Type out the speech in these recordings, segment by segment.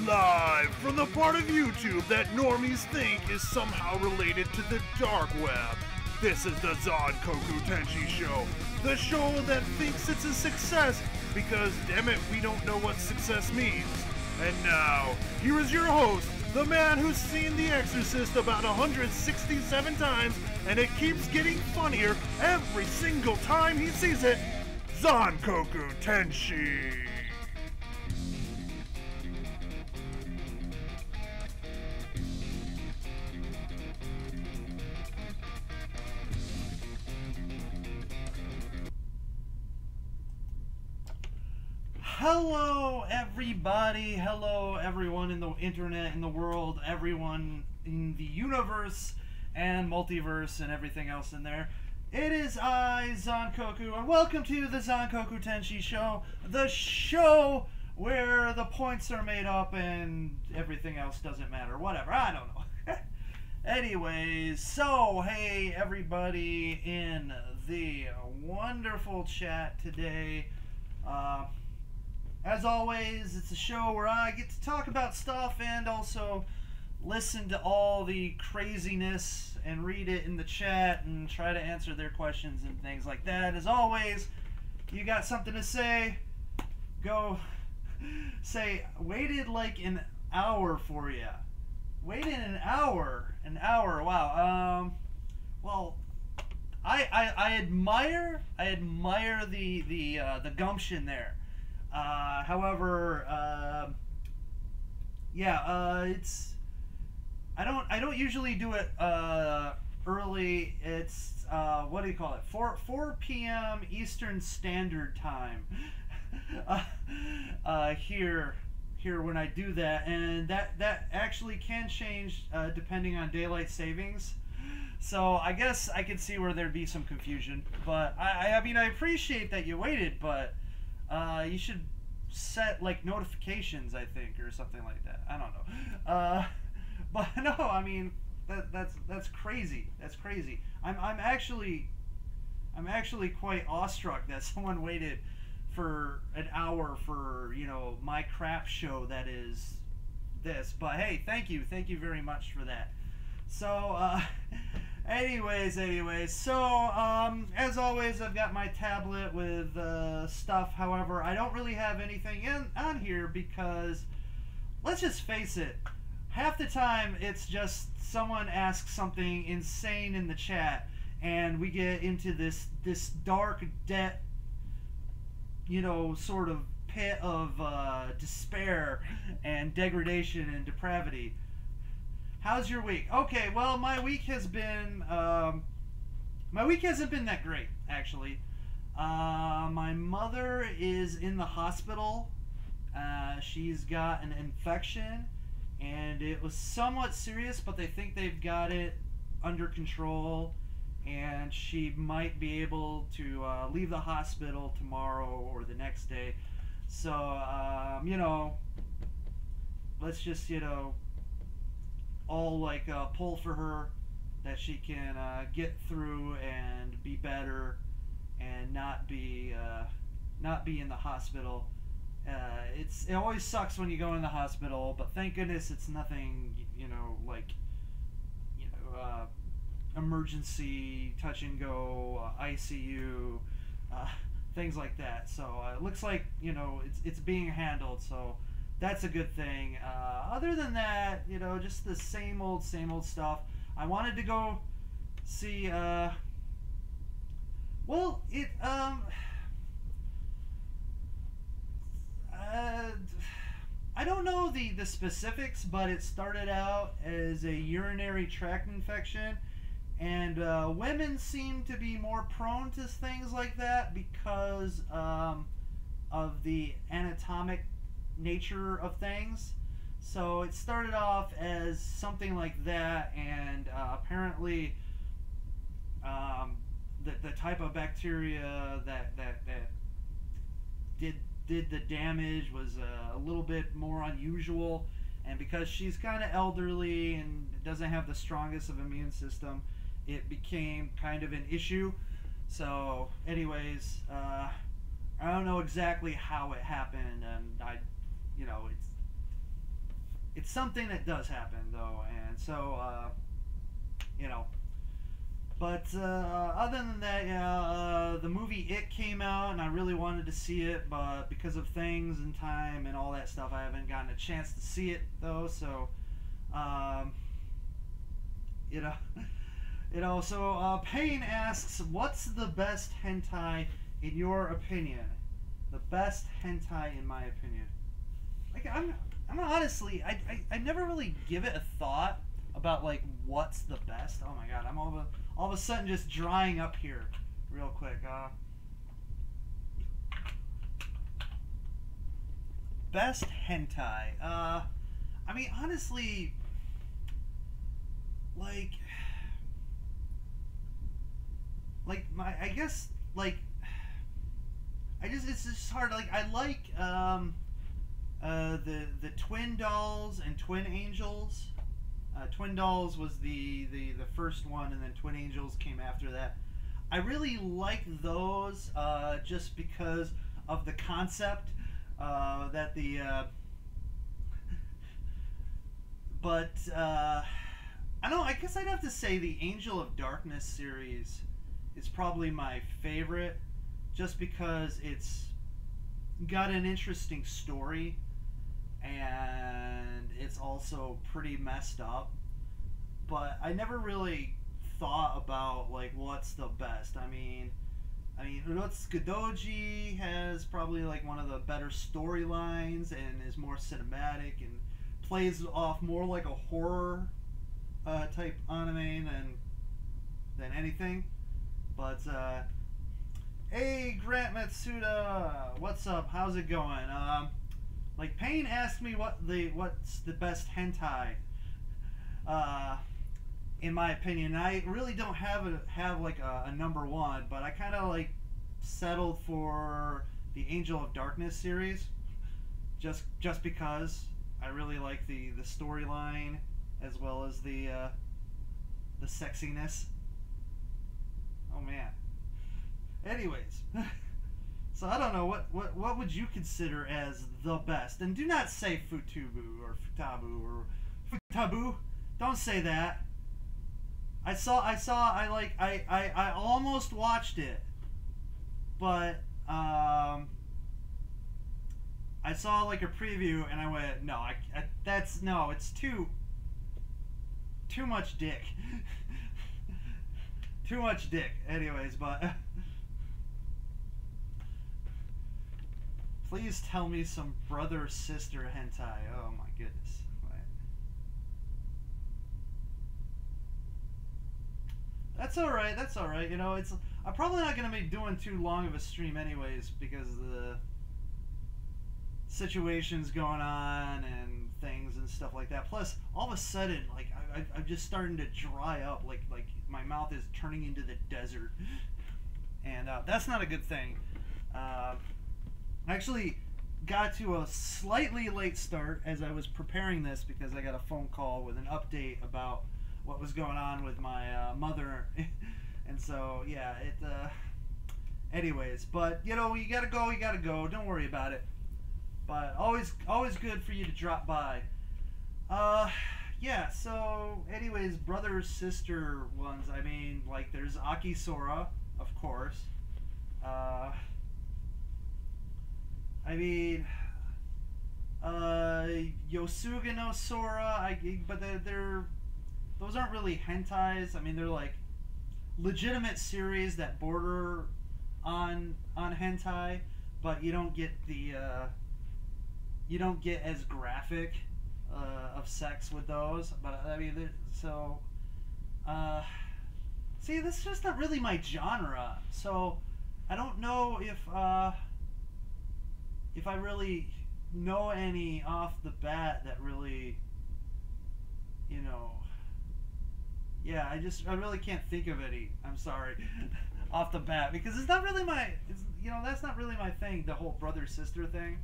Live from the part of YouTube that normies think is somehow related to the dark web. This is the Zankoku Tenshi Show. The show that thinks it's a success because, damn it, we don't know what success means. And now, here is your host, the man who's seen The Exorcist about 167 times and it keeps getting funnier every single time he sees it, Zankoku Tenshi. Hello everybody, hello everyone in the internet, in the world, everyone in the universe and multiverse and everything else in there. It is I, Zankoku, and welcome to the Zankoku Tenshi Show, the show where the points are made up and everything else doesn't matter. Whatever, I don't know. Anyways, so hey everybody in the wonderful chat today. As always, it's a show where I get to talk about stuff and also listen to all the craziness and read it in the chat and try to answer their questions and things like that. As always, you got something to say, go say, waited like an hour for you. Waited an hour, wow. Well, I admire the gumption there. However, it's I don't usually do it early. It's what do you call it? 4 p.m. Eastern Standard Time. Here when I do that, and that actually can change depending on daylight savings. So I guess I could see where there'd be some confusion. But I mean I appreciate that you waited, but you should set like notifications, I think, or something like that. I don't know. But no, I mean that's crazy. That's crazy. I'm actually quite awestruck that someone waited for an hour for, you know, my crap show that is this. But hey, thank you very much for that. So anyways, so as always, I've got my tablet with stuff. However, I don't really have anything on here because, let's just face it, half the time it's just someone asks something insane in the chat and we get into this dark debt, you know, sort of pit of despair and degradation and depravity. How's your week? Okay, well, my week hasn't been that great, actually. My mother is in the hospital. She's got an infection, and it was somewhat serious, but they think they've got it under control, and she might be able to leave the hospital tomorrow or the next day. So, you know, let's just, you know, all like pull for her that she can get through and be better and not be in the hospital. It always sucks when you go in the hospital, but thank goodness it's nothing, you know, like, you know, emergency touch and go, ICU, things like that. So it looks like, you know, it's being handled, so that's a good thing. Other than that, you know, just the same old stuff. I wanted to go see, well, it, I don't know the specifics, but it started out as a urinary tract infection, and women seem to be more prone to things like that because of the anatomic nature of things. So it started off as something like that, and apparently the type of bacteria that did the damage was a little bit more unusual, and because she's kind of elderly and doesn't have the strongest of immune system, it became kind of an issue. So anyways, I don't know exactly how it happened, and you know, it's it's something that does happen though, and so you know. But other than that, yeah, the movie It came out, and I really wanted to see it, but because of things and time and all that stuff, I haven't gotten a chance to see it though. So, you know, So Payne asks, "What's the best hentai in your opinion?" The best hentai, in my opinion. Like I'm honestly, I never really give it a thought about like what's the best. Oh my god, I'm all of a sudden just drying up here, real quick. Best hentai. I mean, honestly, like I guess it's just hard. Like I like the Twin Dolls and Twin Angels. Twin Dolls was the first one, and then Twin Angels came after that. I really like those just because of the concept that the. But I don't know. I guess I'd have to say the Angel of Darkness series is probably my favorite, just because it's got an interesting story. And it's also pretty messed up, but I never really thought about like what's the best. I mean, Urotsukidoji has probably like one of the better storylines and is more cinematic and plays off more like a horror type anime than anything. But hey, Grant Matsuda, what's up? How's it going? Like Payne asked me what's the best hentai, in my opinion. I really don't have like a number one, but I kind of like settled for the Angel of Darkness series, just because I really like the storyline as well as the sexiness. Oh man. Anyways. So I don't know, what would you consider as the best? And do not say Futubu or Futabu or Futabu. Don't say that. I almost watched it, but I saw like a preview and I went, no, it's too much dick. Too much dick. Anyways, but. Please tell me some brother-sister hentai. Oh my goodness. That's alright. You know, I'm probably not going to be doing too long of a stream anyways because of the situations going on and things and stuff like that. Plus, all of a sudden, like, I'm just starting to dry up. Like my mouth is turning into the desert. And that's not a good thing. I actually got to a slightly late start as I was preparing this because I got a phone call with an update about what was going on with my mother. And so, yeah, anyways, but, you know, you gotta go. Don't worry about it. But always good for you to drop by. Yeah, so, anyways, brother-sister ones. I mean, like, there's Akisora, of course. I mean, Yosuga no Sora, but those aren't really hentais. I mean, they're like legitimate series that border on hentai, but you don't get as graphic of sex with those. But I mean, so see, this is just not really my genre. So I don't know if I really know any off the bat that really, you know, yeah, I really can't think of any. I'm sorry, off the bat, because it's not really that's not really my thing, the whole brother-sister thing.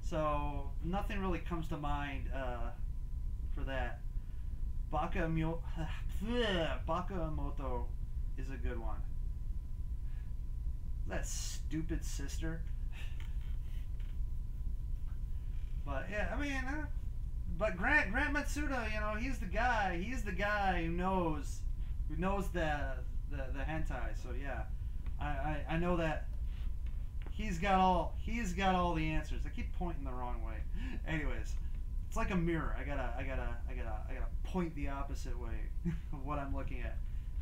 So nothing really comes to mind for that. Bakamoto is a good one. That stupid sister. But yeah, I mean, but Grant Matsuda, you know, he's the guy. He's the guy who knows the hentai. So yeah, I know that he's got all the answers. I keep pointing the wrong way. Anyways, it's like a mirror. I gotta point the opposite way of what I'm looking at.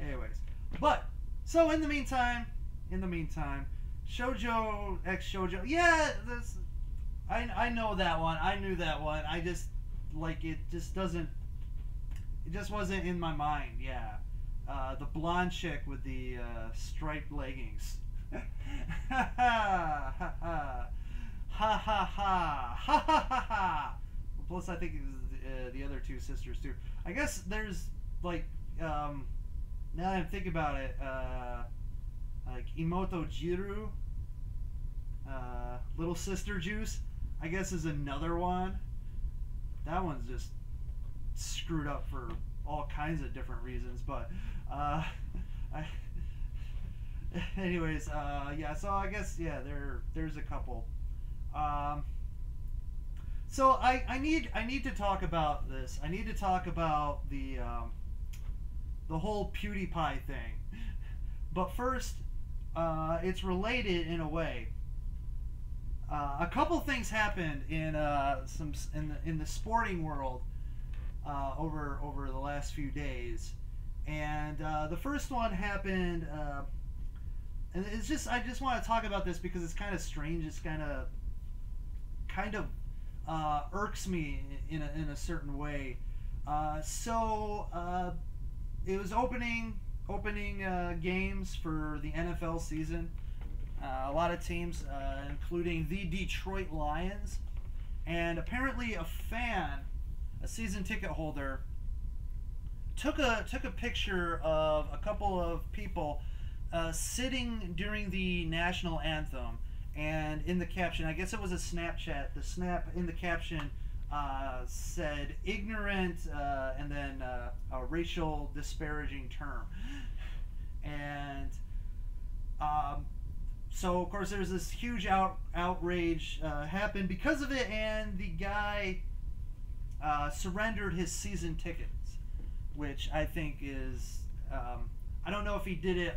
Anyways, but so in the meantime, Shoujo X Shoujo. Yeah, this I know that one. I knew that one. I just like it just wasn't in my mind. Yeah. The blonde chick with the striped leggings. Ha ha ha ha ha ha ha ha ha. Plus, I think it was the other two sisters too. I guess there's like now that I'm thinking about it, like Imoto Jiru, Little Sister Juice, I guess is another one. That one's just screwed up for all kinds of different reasons, but anyways, yeah. So I guess there's a couple. So I need to talk about this. I need to talk about the whole PewDiePie thing. But first, it's related in a way. A couple things happened in in the sporting world over the last few days, and the first one happened, and it's just I just want to talk about this because it's kind of strange. It's kind of irks me in a certain way. So it was opening games for the NFL season. A lot of teams, including the Detroit Lions, and apparently a season ticket holder, took a picture of a couple of people sitting during the national anthem, and in the caption, I guess it was a Snapchat, the snap in the caption said ignorant and then a racial disparaging term. And so of course there's this huge outrage happened because of it, and the guy surrendered his season tickets, which I think is I don't know if he did it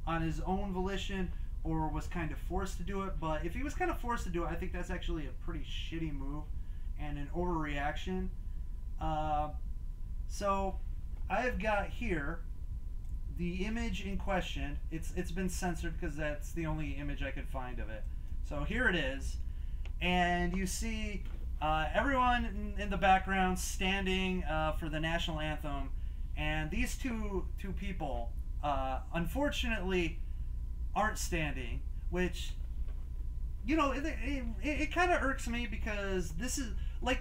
on his own volition or was kind of forced to do it, but if he was kind of forced to do it, I think that's actually a pretty shitty move and an overreaction. So I've got here the image in question. It's been censored because that's the only image I could find of it. So here it is, and you see everyone in the background standing for the national anthem, and these two people unfortunately aren't standing, which, you know, it kind of irks me because this is like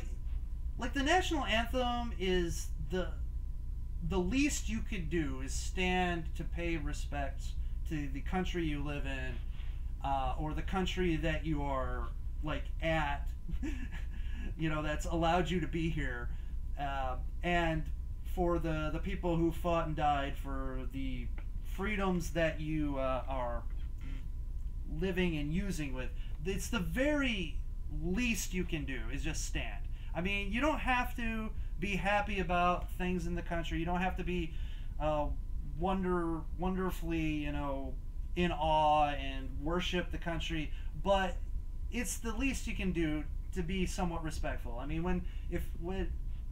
the national anthem is the least you could do is stand to pay respects to the country you live in, or the country that you are like at, you know, that's allowed you to be here, and for the people who fought and died for the freedoms that you are living and using with. It's the very least you can do is just stand. I mean, you don't have to be happy about things in the country. You don't have to be wonderfully, you know, in awe and worship the country, but it's the least you can do to be somewhat respectful. I mean, when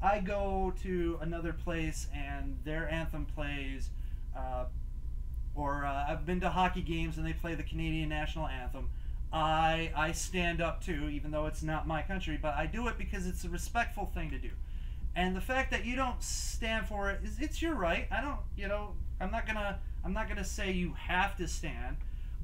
I go to another place and their anthem plays, or I've been to hockey games and they play the Canadian national anthem, I stand up too, even though it's not my country, but I do it because it's a respectful thing to do. And the fact that you don't stand for it it's your right. I don't, you know, I'm not gonna say you have to stand,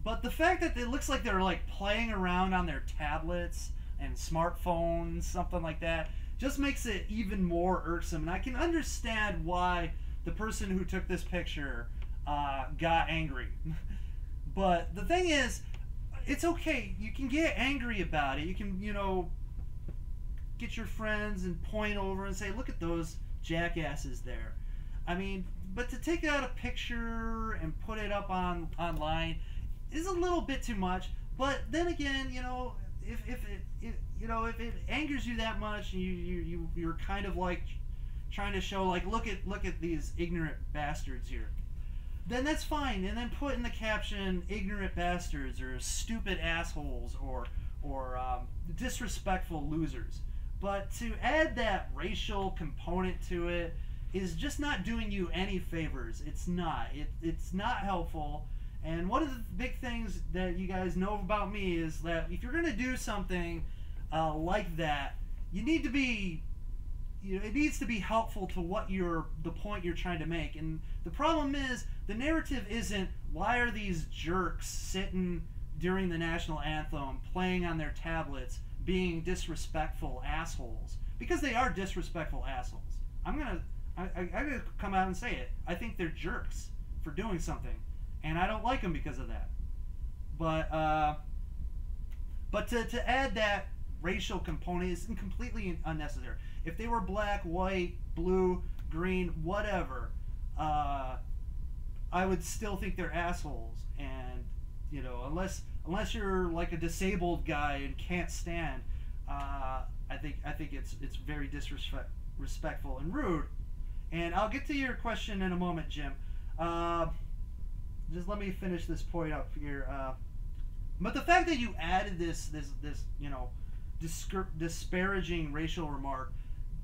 but the fact that it looks like they're like playing around on their tablets and smartphones, something like that, just makes it even more irksome. And I can understand why the person who took this picture got angry. But the thing is, it's okay. You can get angry about it. You can, you know, get your friends and point over and say, look at those jackasses there. I mean, but to take out a picture and put it up online is a little bit too much. But then again, you know, if it angers you that much, and you're kind of like trying to show like look at these ignorant bastards here, then that's fine. And then put in the caption ignorant bastards or stupid assholes or disrespectful losers. But to add that racial component to it is just not doing you any favors. It's not. It's not helpful. And one of the big things that you guys know about me is that if you're going to do something like that, you need to be, it needs to be helpful to what the point you're trying to make. And the problem is the narrative isn't why are these jerks sitting during the national anthem playing on their tablets being disrespectful assholes, because they are disrespectful assholes. I'm gonna come out and say it. I think they're jerks for doing something, and I don't like them because of that. But to add that racial component is completely unnecessary. If they were black, white, blue, green, whatever, I would still think they're assholes. And unless you're like a disabled guy and can't stand, I think it's very disrespectful and rude. And I'll get to your question in a moment, Jim. Just let me finish this point up here. But the fact that you added this disparaging racial remark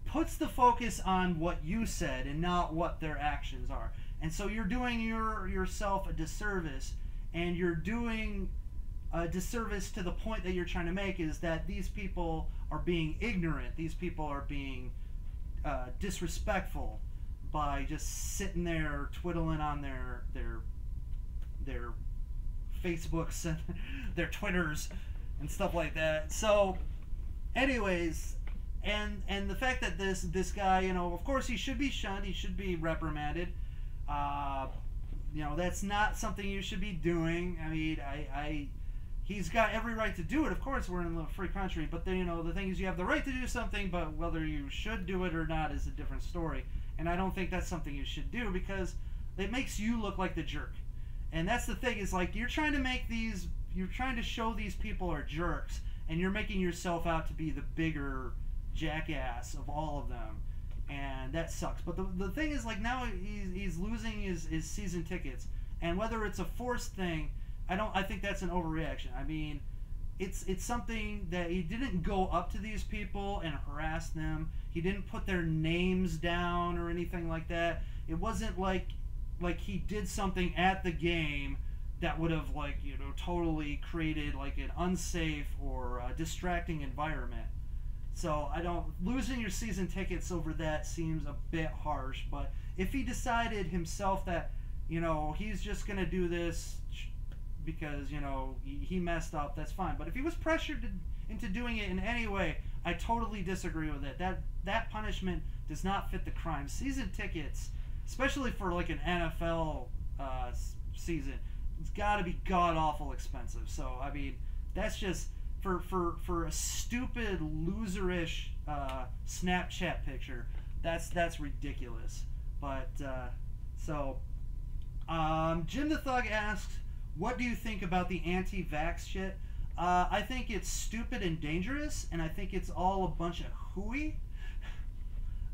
puts the focus on what you said and not what their actions are. And so you're doing yourself a disservice, and you're doing a disservice to the point that you're trying to make, is that these people are being ignorant. These people are being disrespectful by just sitting there twiddling on their Facebooks and their Twitters and stuff like that. So anyways, and the fact that this guy, of course he should be shunned, he should be reprimanded. That's not something you should be doing. I mean, he's got every right to do it. Of course, we're in a free country, but then, the thing is, you have the right to do something, but whether you should do it or not is a different story. And I don't think that's something you should do, because it makes you look like the jerk. And that's the thing, is like you're trying to show these people are jerks, and you're making yourself out to be the bigger jackass of all of them. And that sucks. But the thing is, like, now he's losing his season tickets, and whether it's a forced thing, I think that's an overreaction. I mean, it's something that he didn't go up to these people and harass them. He didn't put their names down or anything like that. It wasn't like he did something at the game that would have totally created like an unsafe or distracting environment. So losing your season tickets over that seems a bit harsh. But if he decided himself that he's just gonna do this because he messed up, that's fine. But if he was pressured into doing it in any way, I totally disagree with it. That punishment does not fit the crime. Season tickets, especially for like an NFL season, it's got to be god awful expensive. So I mean, that's just for a stupid loserish Snapchat picture. That's ridiculous. But Jim the Thug asks, what do you think about the anti-vax shit? I think it's stupid and dangerous, and I think it's all a bunch of hooey.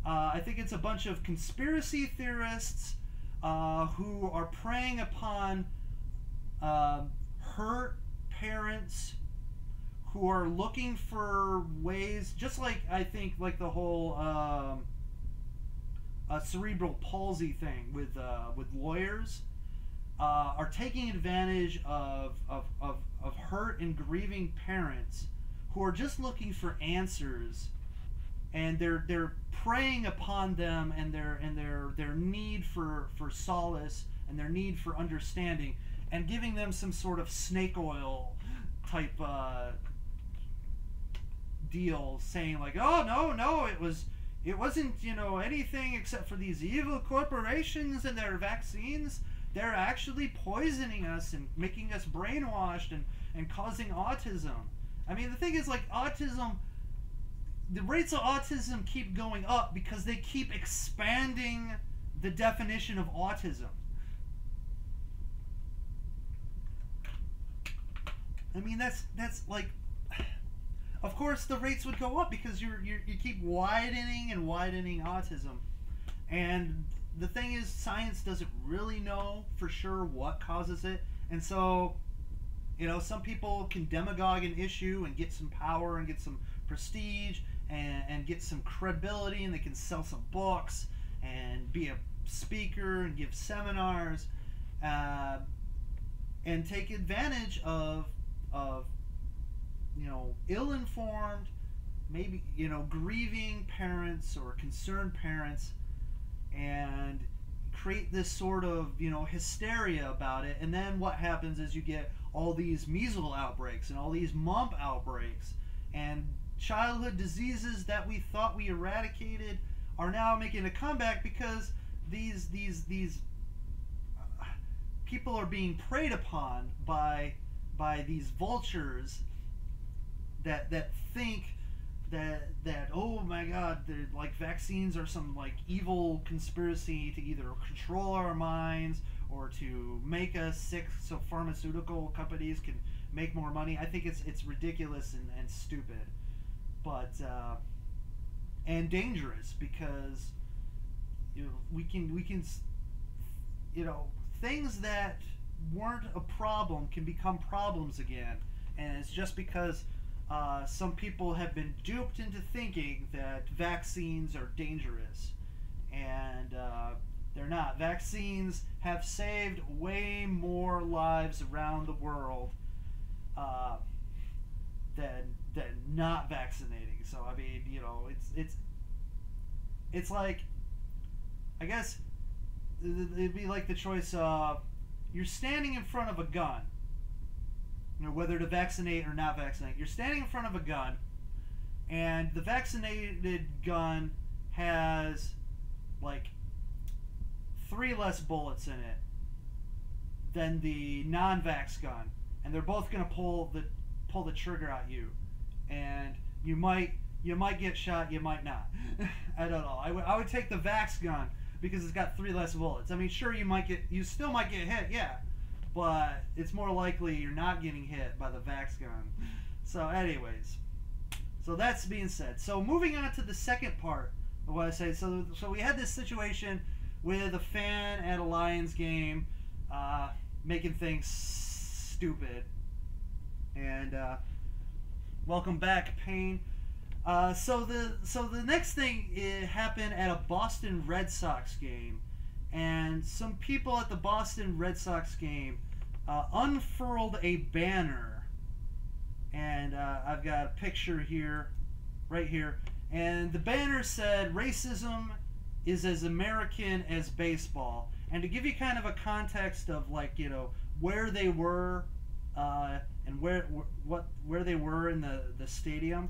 I think it's a bunch of conspiracy theorists who are preying upon hurt parents who are looking for ways, just like I think like the whole cerebral palsy thing with lawyers. Are taking advantage of hurt and grieving parents who are just looking for answers, and they're preying upon them and their need for solace and their need for understanding, and giving them some sort of snake oil type deal, saying like, oh no, it wasn't anything except for these evil corporations and their vaccines. They're actually poisoning us and making us brainwashed and causing autism. I mean, the thing is, like, autism, the rates of autism keep going up because they keep expanding the definition of autism. I mean, that's like, of course the rates would go up because you keep widening and widening autism. And the thing is, science doesn't really know for sure what causes it. And so, some people can demagogue an issue and get some power and get some prestige and get some credibility, and they can sell some books and be a speaker and give seminars and take advantage of ill-informed, maybe grieving parents or concerned parents, and create this sort of hysteria about it. And then what happens is you get all these measles outbreaks and all these mump outbreaks, and childhood diseases that we thought we eradicated are now making a comeback because these people are being preyed upon by these vultures that think that oh my God, like vaccines are some like evil conspiracy to either control our minds or to make us sick so pharmaceutical companies can make more money. I think it's ridiculous and stupid, but and dangerous, because we can things that weren't a problem can become problems again, and it's just because some people have been duped into thinking that vaccines are dangerous, and they're not. Vaccines have saved way more lives around the world than not vaccinating. So I mean, it's like, I guess it'd be like the choice of, you're standing in front of a gun, whether to vaccinate or not vaccinate. You're standing in front of a gun, and the vaccinated gun has like 3 less bullets in it than the non-vax gun, and they're both gonna pull the trigger at you, and you might get shot, you might not. I don't know. I would take the vax gun because it's got 3 less bullets. I mean, sure, you still might get hit, yeah, but it's more likely you're not getting hit by the vax gun. So anyways, so that's being said. So moving on to the second part of what I say. So we had this situation with a fan at a Lions game making things stupid. And welcome back, Payne. So the next thing, it happened at a Boston Red Sox game, and some people at the Boston Red Sox game unfurled a banner, and I've got a picture here, right here, and the banner said, "Racism is as American as baseball." And to give you kind of a context of where they were and where they were in the stadium.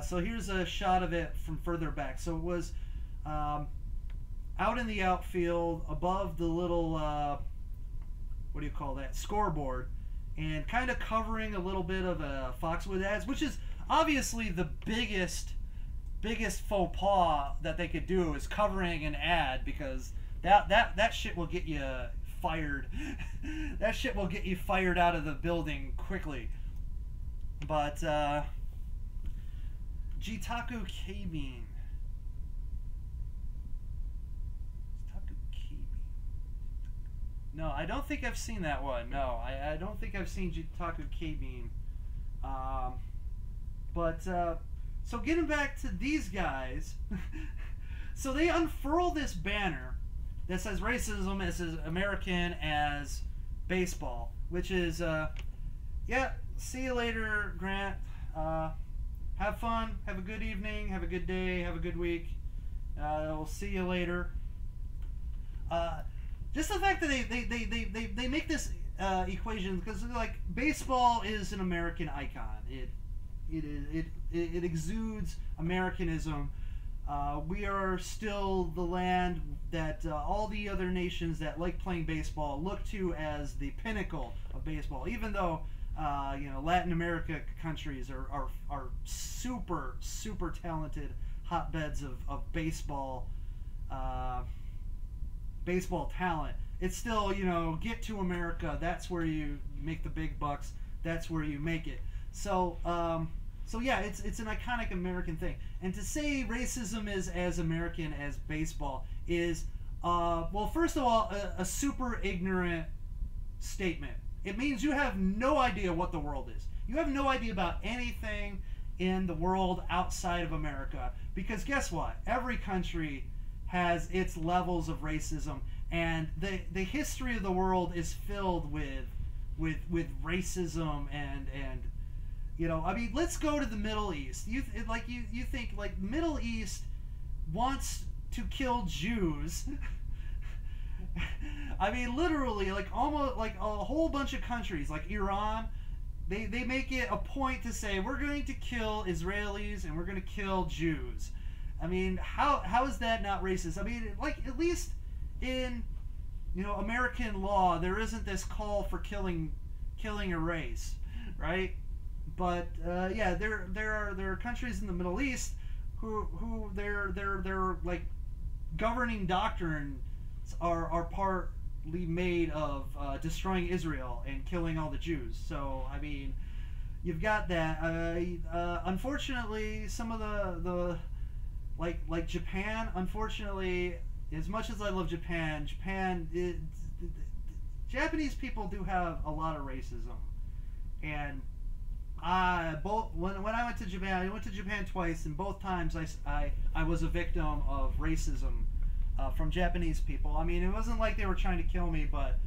So here's a shot of it from further back. So it was out in the outfield above the little what do you call that, scoreboard, and kind of covering a little bit of a Foxwood ads, which is obviously the biggest faux pas that they could do, is covering an ad, because that shit will get you fired. That shit will get you fired out of the building quickly. But Jitaku K-Bean. No, I don't think I've seen that one. No, I don't think I've seen Jitaku K-Bean. So getting back to these guys, so they unfurl this banner that says racism is as American as baseball, which is, yeah, see you later, Grant. Have fun, have a good evening, have a good day, have a good week. We'll see you later. Just the fact that they make this equation, because like baseball is an American icon. It exudes Americanism. We are still the land that all the other nations that like playing baseball look to as the pinnacle of baseball. Even though Latin America countries are super talented hotbeds of baseball. Baseball talent, it's still, get to America, that's where you make the big bucks, that's where you make it. So So yeah, it's an iconic American thing. And to say racism is as American as baseball is, well, first of all, a super ignorant statement. It means you have no idea what the world is. You have no idea about anything in the world outside of America. Because guess what? Every country has its levels of racism, and the history of the world is filled with racism and you know, I mean, let's go to the Middle East. You think like Middle East wants to kill Jews. I mean, literally, like almost like a whole bunch of countries, like Iran, they make it a point to say we're going to kill Israelis and we're going to kill Jews. I mean, how is that not racist? I mean, like at least in, you know, American law, there isn't this call for killing a race, right? But yeah, there are countries in the Middle East who their like governing doctrines are partly made of destroying Israel and killing all the Jews. So I mean, you've got that. Unfortunately, some of the like Japan. Unfortunately, as much as I love Japan, Japanese people do have a lot of racism, and when I went to Japan, I went to Japan twice, and both times I was a victim of racism from Japanese people. I mean, it wasn't like they were trying to kill me, but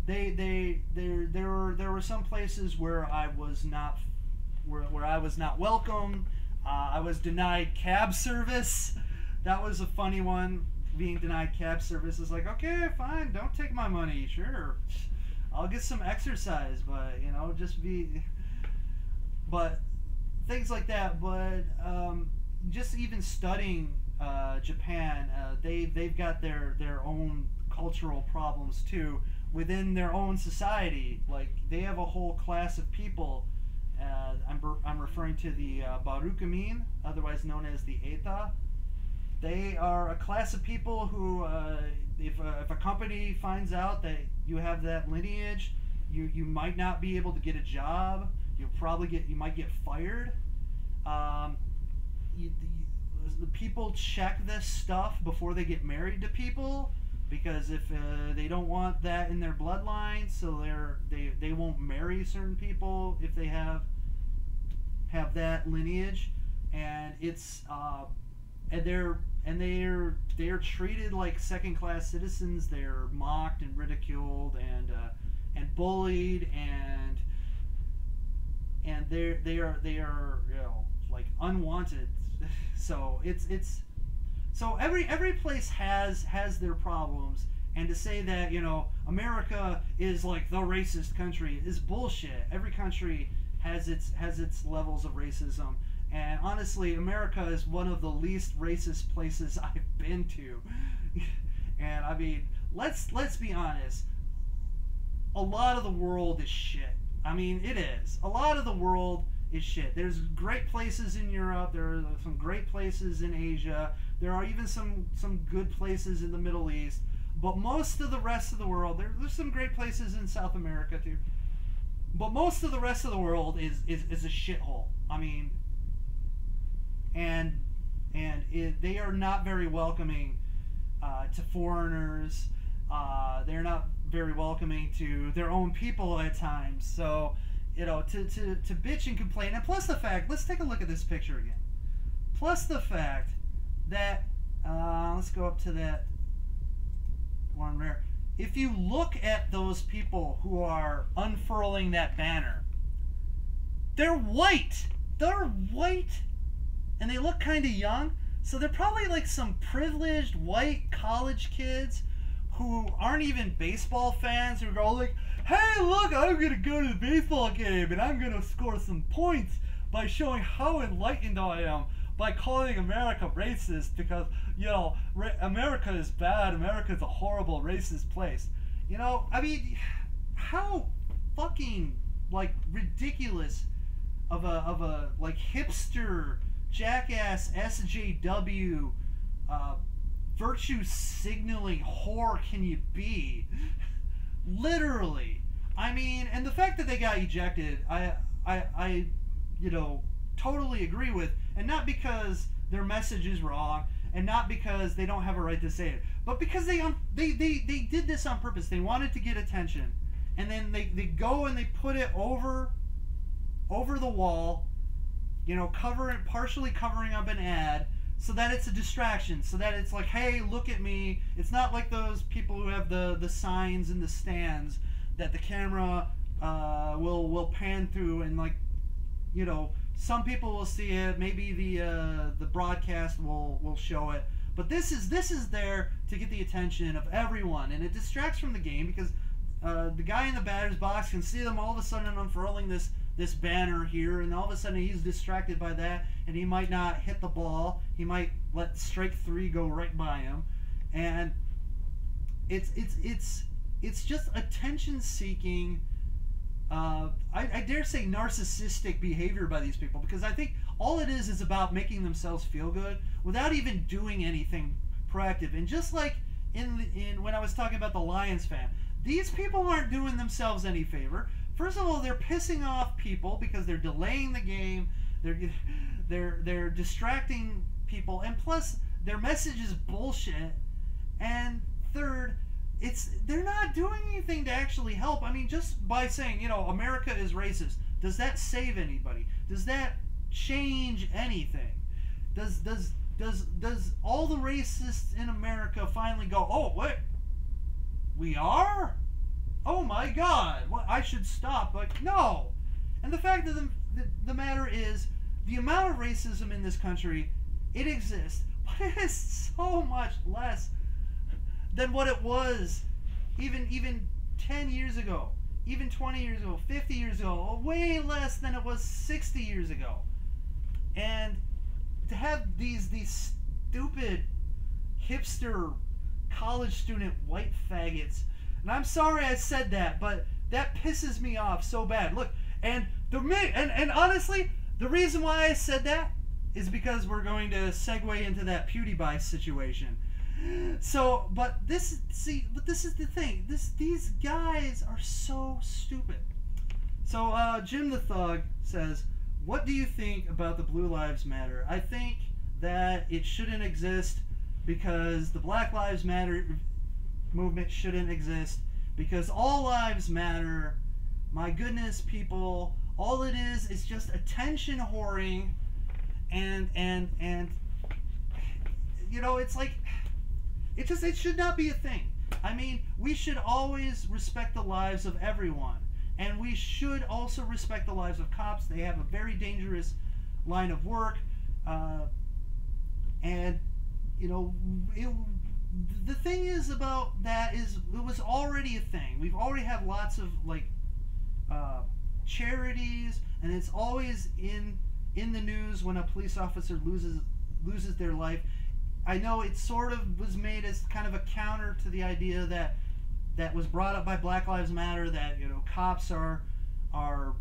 there were some places where I was not welcome. I was denied cab service. That was a funny one. Being denied cab service is like, okay, fine, don't take my money, sure. I'll get some exercise, but you know, but things like that. But just even studying Japan, they've got their own cultural problems too within their own society. Like they have a whole class of people. I'm referring to the Barukamin, otherwise known as the Eta. They are a class of people who, if a company finds out that you have that lineage, you might not be able to get a job. You might get fired. The people check this stuff before they get married to people, because if they don't want that in their bloodline, so they won't marry certain people if they have that lineage, and it's and they're treated like second-class citizens. They're mocked and ridiculed and bullied, and they are you know, like unwanted. So so every place has their problems, and to say that, you know, America is like the racist country is bullshit. Every country has its levels of racism. And honestly, America is one of the least racist places I've been to. And I mean, let's be honest. A lot of the world is shit. I mean, it is. A lot of the world is shit. There's great places in Europe. There are some great places in Asia. There are even some good places in the Middle East. But most of the rest of the world, there's some great places in South America too. But most of the rest of the world is a shithole. I mean, and they are not very welcoming to foreigners. They're not very welcoming to their own people at times. So, you know, to bitch and complain. And plus the fact, let's take a look at this picture again. Plus the fact that, let's go up to that one there. If you look at those people who are unfurling that banner, they're white. They're white. And they look kind of young, so they're probably like some privileged white college kids who aren't even baseball fans, who go like, hey, look, I'm going to go to the baseball game and I'm going to score some points by showing how enlightened I am by calling America racist because, you know, America is bad, America's a horrible racist place. You know, I mean, how fucking, like, ridiculous of a like, hipster jackass SJW virtue signaling whore can you be? Literally. I mean, and the fact that they got ejected, I totally agree with, and not because their message is wrong, and not because they don't have a right to say it, but because they did this on purpose. They wanted to get attention, and then they go and they put it over the wall, partially covering up an ad, so that it's a distraction, so that it's like, hey, look at me. It's not like those people who have the signs in the stands that the camera will pan through, and some people will see it, maybe the broadcast will show it, but this is there to get the attention of everyone, and it distracts from the game because the guy in the batter's box can see them all of a sudden unfurling this banner here, and all of a sudden he's distracted by that, and he might not hit the ball. He might let strike 3 go right by him, and it's just attention-seeking. I dare say narcissistic behavior by these people, because I think all it is about making themselves feel good without even doing anything proactive. And just like in when I was talking about the Lions fan, these people aren't doing themselves any favor. First of all, they're pissing off people because they're delaying the game. They're distracting people, and plus their message is bullshit. And third, they're not doing anything to actually help. I mean, just by saying, America is racist, does that save anybody? Does that change anything? Does all the racists in America finally go, oh, wait, we are? Oh my God, well, I should stop. Like, no. And the fact of the matter is, the amount of racism in this country, it exists, but it is so much less than what it was even 10 years ago, even 20 years ago, 50 years ago, way less than it was 60 years ago. And to have these stupid hipster college student white faggots, and I'm sorry I said that, but that pisses me off so bad. Look, and honestly, the reason why I said that is because we're going to segue into that PewDiePie situation. So, but this is the thing. These guys are so stupid. So, Jim the Thug says, what do you think about the Blue Lives Matter? I think that it shouldn't exist because the Black Lives Matter movement shouldn't exist, because all lives matter. My goodness, people, all it is just attention whoring, and it's like, it should not be a thing. I mean, we should always respect the lives of everyone, and we should also respect the lives of cops. They have a very dangerous line of work, and the thing is about that is it was already a thing. We've already had lots of charities, and it's always in the news when a police officer loses their life. I know it sort of was made as kind of a counter to the idea that was brought up by Black Lives Matter, that cops are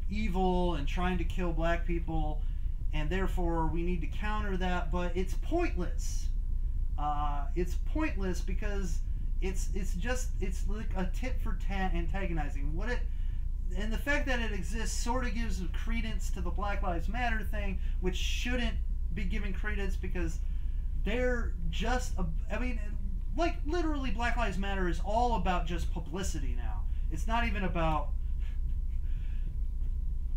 evil and trying to kill black people, and therefore we need to counter that. But it's pointless. It's pointless because it's like a tit for tat antagonizing. And the fact that it exists sort of gives credence to the Black Lives Matter thing, which shouldn't be given credence, because they're just literally Black Lives Matter is all about just publicity now. It's not even about,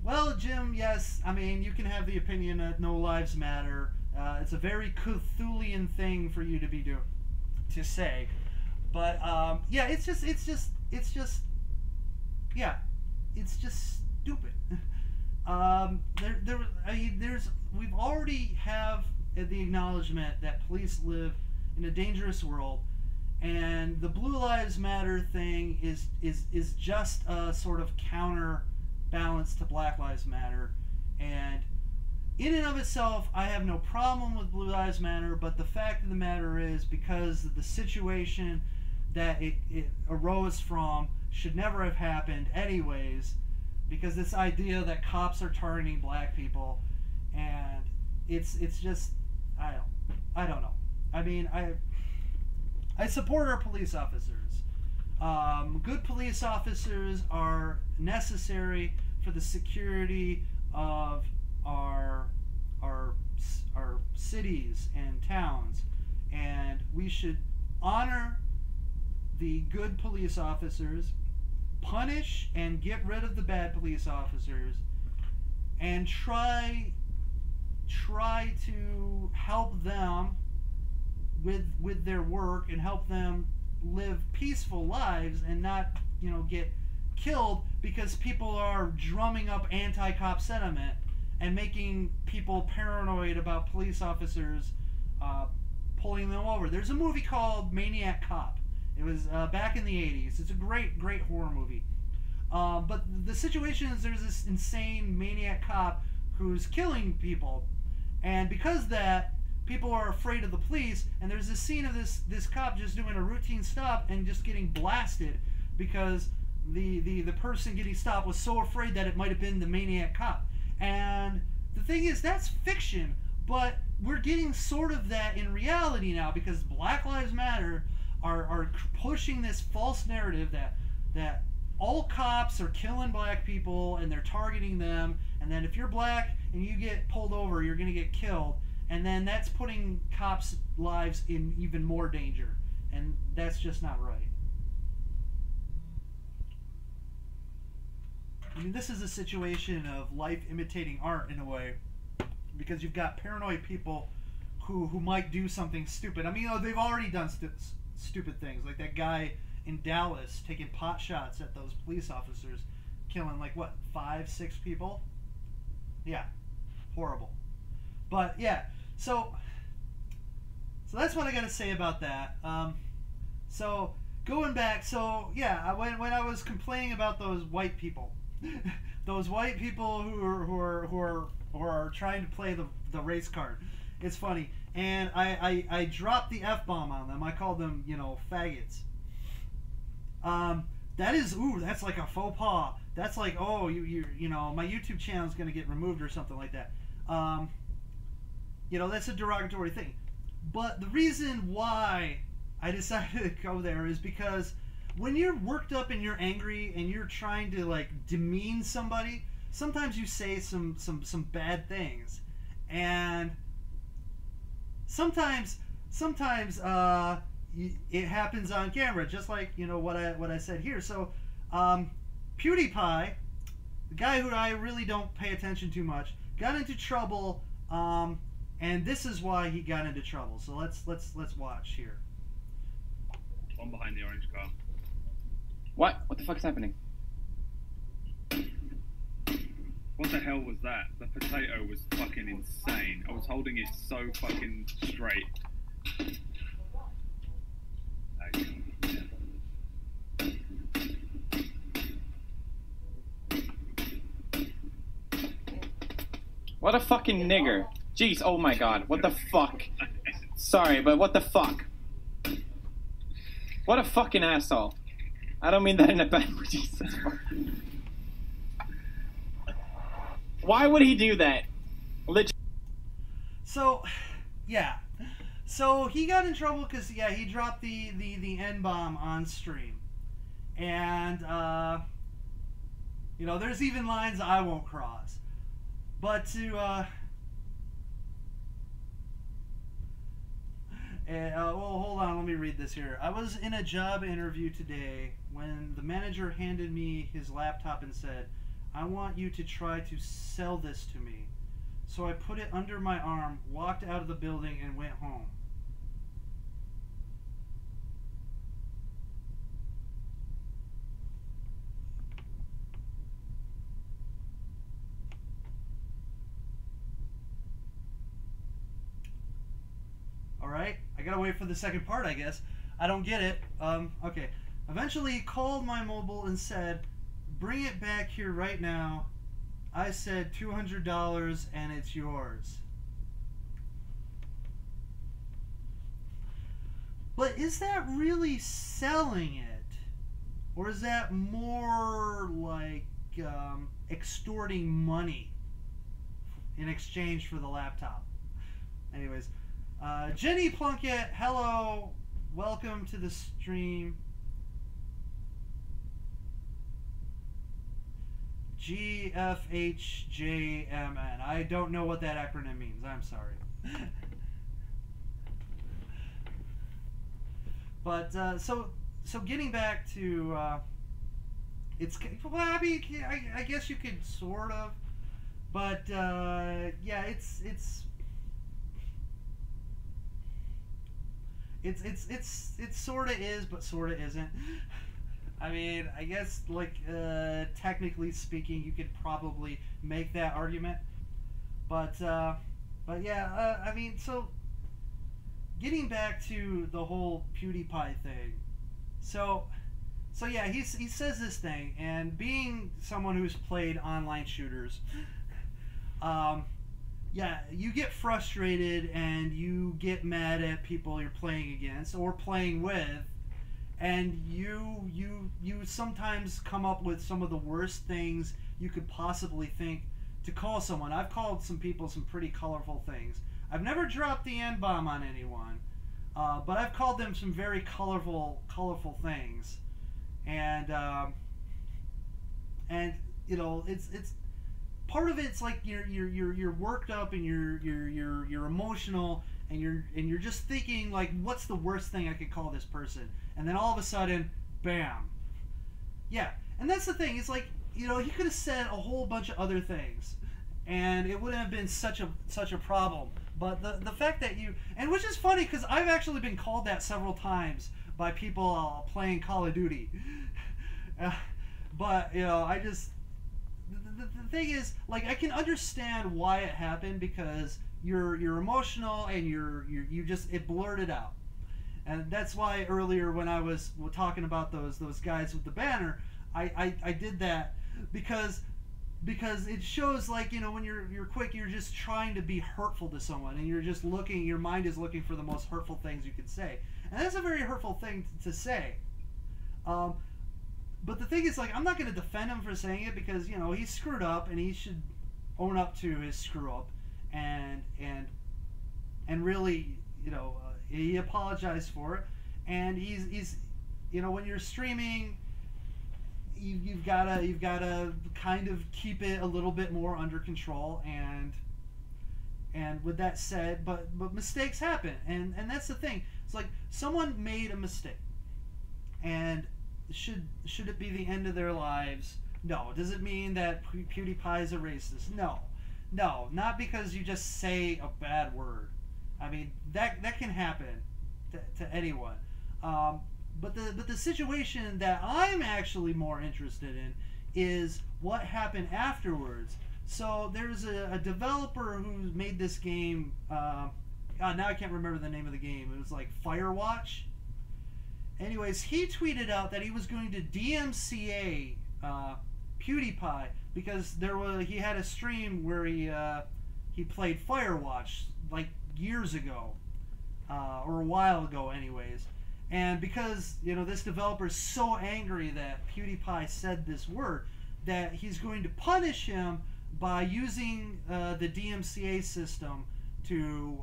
well, Jim, yes, I mean, you can have the opinion that no lives matter. It's a very Cthulhian thing for you to say, but yeah, it's just stupid. We've already have the acknowledgement that police live in a dangerous world, and the Blue Lives Matter thing is just a sort of counterbalance to Black Lives Matter. And in and of itself, I have no problem with Blue Lives Matter, but the fact of the matter is, because of the situation that it arose from should never have happened anyways, because this idea that cops are targeting black people, and it's just, I don't know. I mean, I support our police officers. Good police officers are necessary for the security of our our our cities and towns, and we should honor the good police officers, punish and get rid of the bad police officers, and try to help them with their work and help them live peaceful lives and not, get killed because people are drumming up anti-cop sentiment and making people paranoid about police officers pulling them over. There's a movie called Maniac Cop. It was back in the 80s. It's a great horror movie. But the situation is there's this insane maniac cop who's killing people. And because of that, people are afraid of the police. And there's this scene of this cop just doing a routine stop and just getting blasted because the person getting stopped was so afraid that it might have been the maniac cop. And the thing is, that's fiction. But we're getting sort of that in reality now because Black Lives Matter are pushing this false narrative that all cops are killing black people and they're targeting them, and then if you're black and you get pulled over, you're going to get killed, and then that's putting cops' lives in even more danger, and that's just not right. I mean, this is a situation of life imitating art in a way, because you've got paranoid people who might do something stupid. I mean, they've already done stupid things, like that guy in Dallas taking pot shots at those police officers, killing 5-6 people. Yeah, horrible. But yeah, so that's what I gotta say about that. So going back, so yeah, when I was complaining about those white people, those white people who are trying to play the race card, it's funny. And I dropped the F-bomb on them. I called them, faggots. That's like a faux pas. That's like, oh, my YouTube channel is going to get removed or something like that. That's a derogatory thing. But the reason why I decided to go there is because when you're worked up and you're angry and you're trying to demean somebody, sometimes you say some bad things, and sometimes it happens on camera, just like what I said here. So PewDiePie, the guy who I really don't pay attention to much, got into trouble, and this is why he got into trouble. So let's watch here. One behind the orange car. What the fuck is happening? What the hell was that? The potato was fucking insane. I was holding it so fucking straight. What a fucking nigger. Jeez, oh my god, what the fuck? Sorry, but what the fuck? What a fucking asshole. I don't mean that in a bad way. Jesus fuck. Why would he do that? So, yeah. So he got in trouble because, he dropped the N-bomb on stream. And, there's even lines I won't cross. But well, hold on, let me read this here. I was in a job interview today when the manager handed me his laptop and said, "I want you to try to sell this to me." So I put it under my arm, walked out of the building, and went home. Alright, I gotta wait for the second part, I guess. I don't get it. Okay. Eventually he called my mobile and said, "Bring it back here right now." I said $200 and it's yours. But is that really selling it? Or is that more like extorting money in exchange for the laptop? Anyways, Jenny Plunkett, hello. Welcome to the stream. GFHJMN. I don't know what that acronym means. I'm sorry. But so getting back to it's, well, I mean, I guess you could sort of, but yeah, it's sort of is, but sort of isn't. I mean, I guess, like, technically speaking, you could probably make that argument, but yeah, I mean, so getting back to the whole PewDiePie thing, so yeah, he says this thing, and being someone who's played online shooters, yeah, you get frustrated and you get mad at people you're playing against or playing with, and you sometimes come up with some of the worst things you could possibly think to call someone. I've called some people some pretty colorful things. I've never dropped the N-bomb on anyone, but I've called them some very colorful things, and you know, it's part of it's like you're worked up and you're emotional, and you're just thinking, like, what's the worst thing I could call this person, and then all of a sudden, bam. Yeah, and that's the thing. It's like, you know, he could have said a whole bunch of other things, and it wouldn't have been such a problem. But the fact that you, and which is funny because I've actually been called that several times by people playing Call of Duty. But, you know, I just, the thing is, like, I can understand why it happened, because you're emotional and you just, it blurted out. And that's why earlier when I was talking about those guys with the banner, I did that because it shows, like, you know, when you're quick, you're just trying to be hurtful to someone, and you're just looking, your mind is looking for the most hurtful things you can say. And that's a very hurtful thing to say. But the thing is, like, I'm not going to defend him for saying it, because, you know, he screwed up and he should own up to his screw up, and really, you know, he apologized for it, and he's you know, when you're streaming, you've gotta kind of keep it a little bit more under control, and with that said, but mistakes happen, and that's the thing. It's like, someone made a mistake, and should it be the end of their lives? No. Does it mean that PewDiePie is a racist? No, not because you just say a bad word. I mean, that can happen to anyone. But the situation that I'm actually more interested in is what happened afterwards. So there's a developer who made this game. Now I can't remember the name of the game. It was like Firewatch. Anyways, he tweeted out that he was going to DMCA PewDiePie because he had a stream where he played Firewatch like years ago, or a while ago, anyways. And because, you know, this developer is so angry that PewDiePie said this word, that he's going to punish him by using the DMCA system to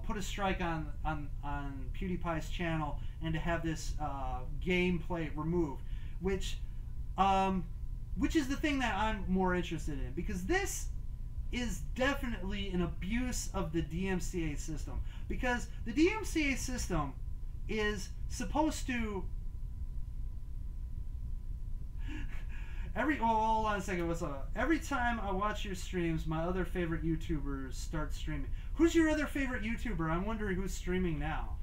put a strike on PewDiePie's channel, and to have this gameplay removed, which is the thing that I'm more interested in, because this is definitely an abuse of the DMCA system, because the DMCA system is supposed to hold on a second, what's up? Every time I watch your streams, my other favorite YouTubers start streaming. Who's your other favorite YouTuber? I'm wondering who's streaming now.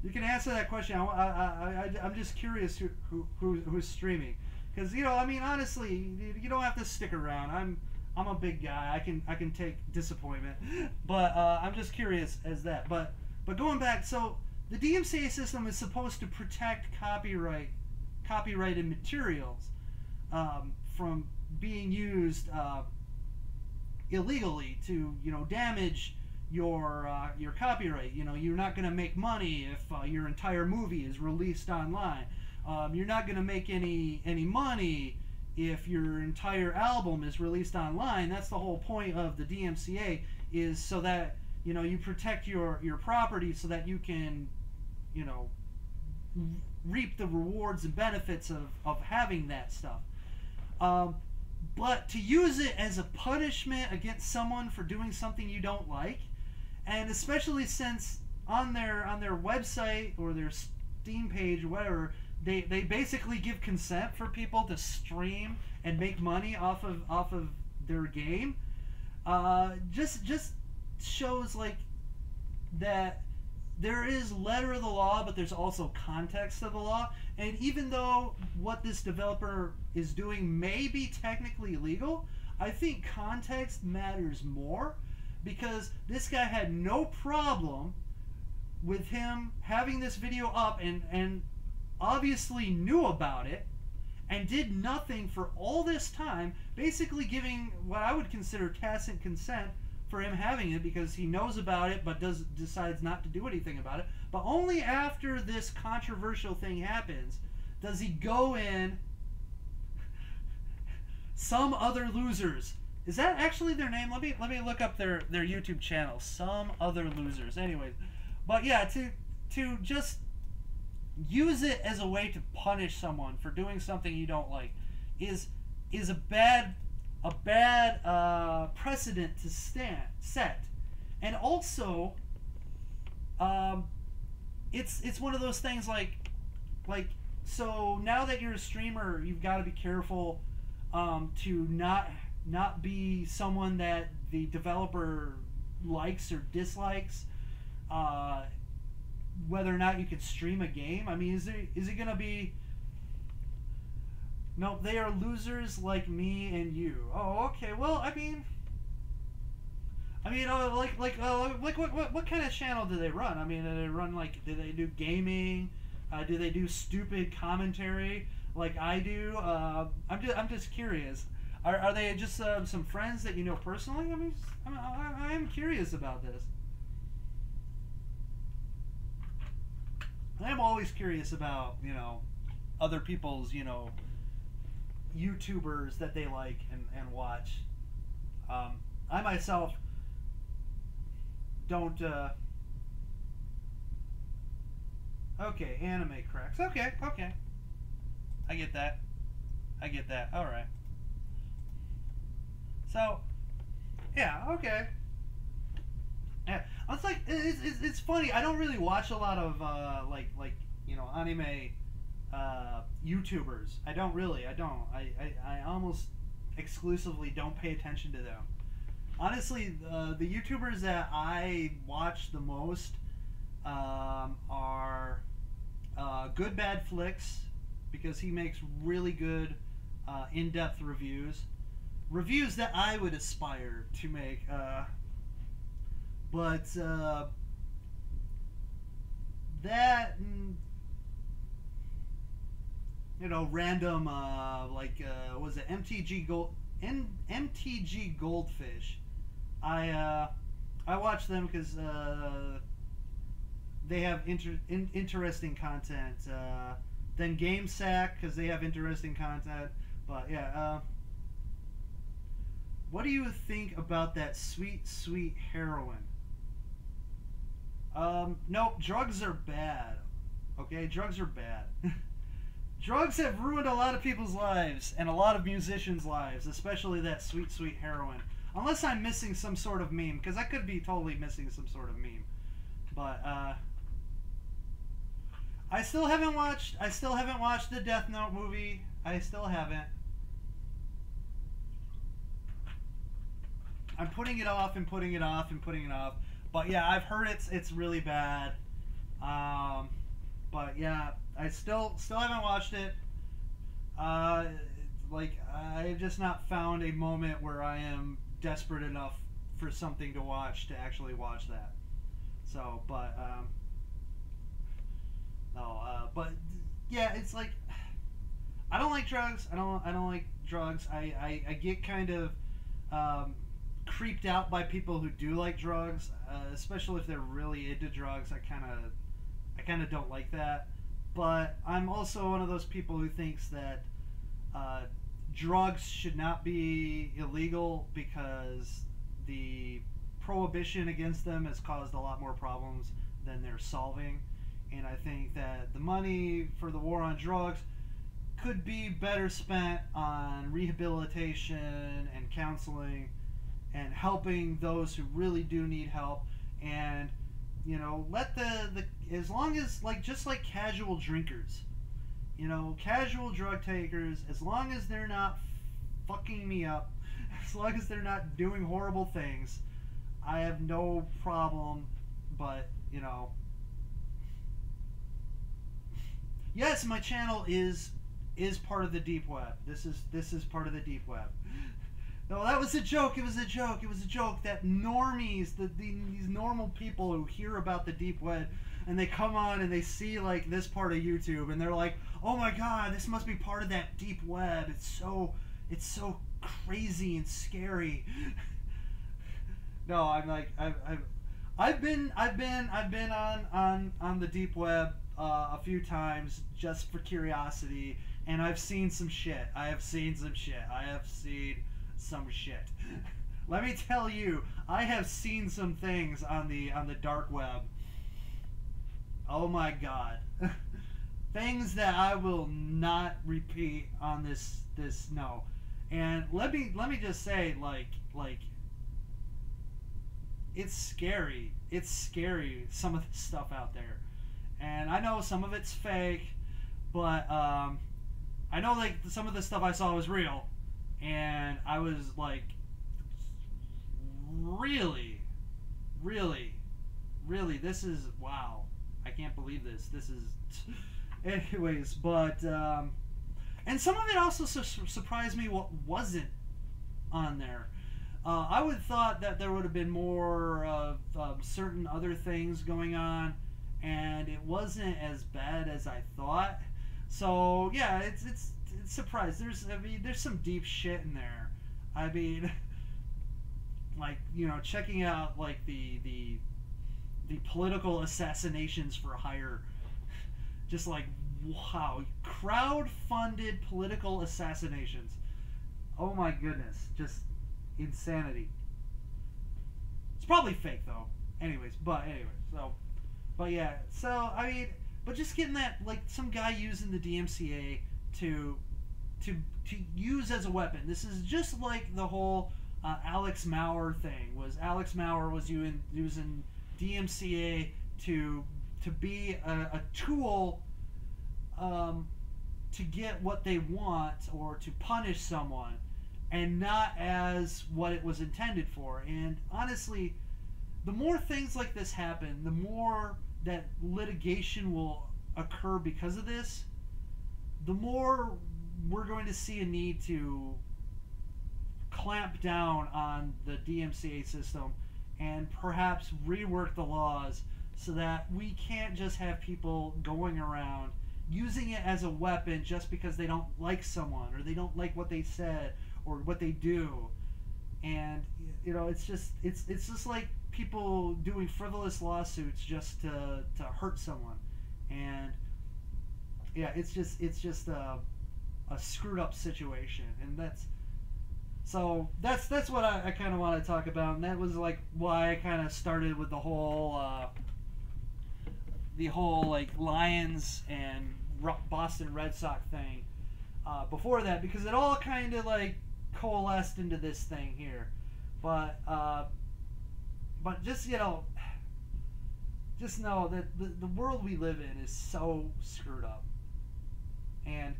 You can answer that question. I'm just curious who's streaming, because, you know, I mean, honestly, you don't have to stick around. I'm a big guy. I can take disappointment, but I'm just curious as that. But going back, so the DMCA system is supposed to protect copyrighted materials from being used illegally to, you know, damage your copyright. You know, you're not going to make money if your entire movie is released online. You're not going to make any money if your entire album is released online. That's the whole point of the DMCA, is so that, you know, you protect your property so that you can, you know, reap the rewards and benefits of having that stuff. but to use it as a punishment against someone for doing something you don't like, and especially since on their website or their Steam page or whatever, they basically give consent for people to stream and make money off of their game. Just shows like that there is letter of the law, but there's also context of the law. And even though what this developer is doing may be technically illegal, I think context matters more, because this guy had no problem with him having this video up and obviously knew about it and did nothing for all this time, basically giving what I would consider tacit consent for him having it, because he knows about it but decides not to do anything about it. But only after this controversial thing happens does he go in. Some Other Losers. Is that actually their name? Let me look up their YouTube channel. Some Other Losers. Anyways, but yeah, to just use it as a way to punish someone for doing something you don't like is a bad precedent to set. And also, it's one of those things like so now that you're a streamer, you've got to be careful to not be someone that the developer likes or dislikes. Whether or not you can stream a game. I mean, is it gonna be? No, they are losers like me and you. Oh, okay. Well, I mean, what kind of channel do they run? I mean, do they run do they do gaming? Do they do stupid commentary like I do? I'm just curious. Are they just some friends that you know personally? I mean, I am curious about this. I'm always curious about, other people's, YouTubers that they like and watch. I myself don't, okay, anime cracks. Okay. I get that. Alright. So, yeah, okay. Yeah, it's like it's funny. I don't really watch a lot of anime YouTubers. I don't really. I almost exclusively don't pay attention to them. Honestly, the YouTubers that I watch the most are Good Bad Flicks, because he makes really good in-depth reviews that I would aspire to make. But that, random was it MTG Goldfish? I watch them because they have interesting content. Then GameSack, because they have interesting content. But yeah, what do you think about that sweet heroin? No, drugs are bad. Okay, drugs are bad. Drugs have ruined a lot of people's lives and a lot of musicians' lives, especially that sweet heroin. Unless I'm missing some sort of meme, because I could be totally missing some sort of meme. But I still haven't watched the Death Note movie. I still haven't. I'm putting it off and putting it off and putting it off. But yeah, I've heard it's really bad. But yeah, I still haven't watched it. I've just not found a moment where I am desperate enough for something to watch to actually watch that. So, but but yeah, it's like I don't like drugs. I don't like drugs. I get kind of creeped out by people who do like drugs, especially if they're really into drugs. I kind of don't like that. But I'm also one of those people who thinks that drugs should not be illegal, because the prohibition against them has caused a lot more problems than they're solving. And I think that the money for the war on drugs could be better spent on rehabilitation and counseling and helping those who really do need help. And let the as long as, like, just like casual drinkers, casual drug takers, as long as they're not fucking me up, as long as they're not doing horrible things, I have no problem. But yes, my channel is part of the deep web. This is part of the deep web. No, that was a joke. It was a joke. It was a joke. That normies, these normal people who hear about the deep web, and they come on and they see, like, this part of YouTube, and they're like, "Oh my God, this must be part of that deep web. It's so crazy and scary." No, I'm like, I've been on the deep web a few times just for curiosity, and I've seen some shit. I have seen some shit. Let me tell you, I have seen some things on the dark web. Oh my God. Things that I will not repeat on this no. And let me just say, like it's scary. It's scary, some of the stuff out there. And I know some of it's fake, but I know, like, some of the stuff I saw was real. And I was like, really, this is, wow. I can't believe this. This is, anyways, but, and some of it also surprised me what wasn't on there. I would have thought that there would have been more of certain other things going on, and it wasn't as bad as I thought. So yeah, it's surprised. There's some deep shit in there. I mean, like, checking out, like, the political assassinations for hire. Just like, wow, crowd-funded political assassinations. Oh my goodness, just insanity. It's probably fake though. But yeah, so I mean, but just getting that, like, some guy using the DMCA to use as a weapon. This is just like the whole Alex Maurer thing. Alex Maurer was using DMCA to be a tool to get what they want, or to punish someone, and not as what it was intended for. And honestly, the more things like this happen, the more that litigation will occur because of this, the more we're going to see a need to clamp down on the DMCA system and perhaps rework the laws so that we can't just have people going around using it as a weapon just because they don't like someone, or they don't like what they said or what they do. And it's just like people doing frivolous lawsuits just to hurt someone. And yeah, it's just a screwed up situation. And that's what I kind of want to talk about. And that was, like, why I kind of started with the whole like Lions and Boston Red Sox thing before that, because it all kind of, like, coalesced into this thing here. But just just know that the world we live in is so screwed up, and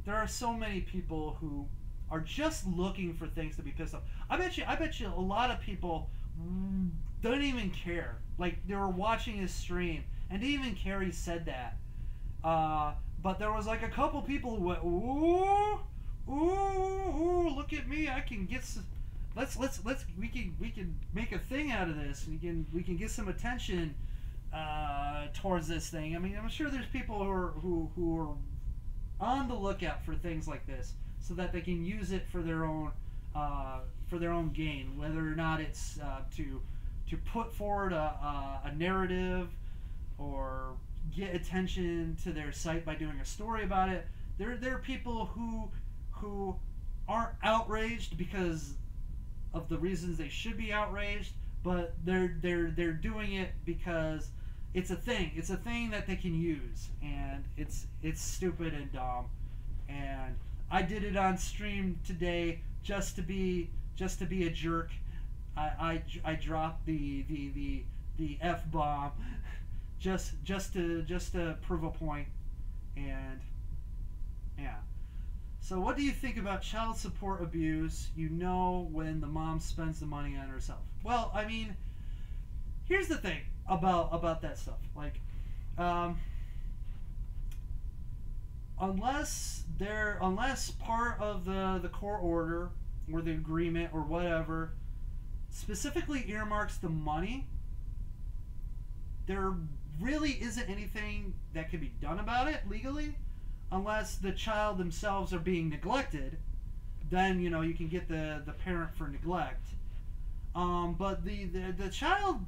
there are so many people who are just looking for things to be pissed off. I bet you a lot of people don't even care. Like, they were watching his stream and didn't even care he said that. But there was, like, a couple people who went, ooh, look at me, I can get some, we can make a thing out of this. We can get some attention towards this thing. I mean, I'm sure there's people who are on the lookout for things like this, so that they can use it for their own gain, whether or not it's to put forward a narrative, or get attention to their site by doing a story about it. There are people who aren't outraged because of the reasons they should be outraged, but they're doing it because it's a thing. It's a thing that they can use, and it's stupid and dumb. and I did it on stream today just to be a jerk. I dropped the F bomb just to prove a point, and yeah. So what do you think about child support abuse? You know, when the mom spends the money on herself. Well, I mean, here's the thing about that stuff. Like, unless part of the court order or the agreement or whatever specifically earmarks the money, there really isn't anything that can be done about it legally, unless the child themselves are being neglected. Then, you know, you can get the parent for neglect. But the child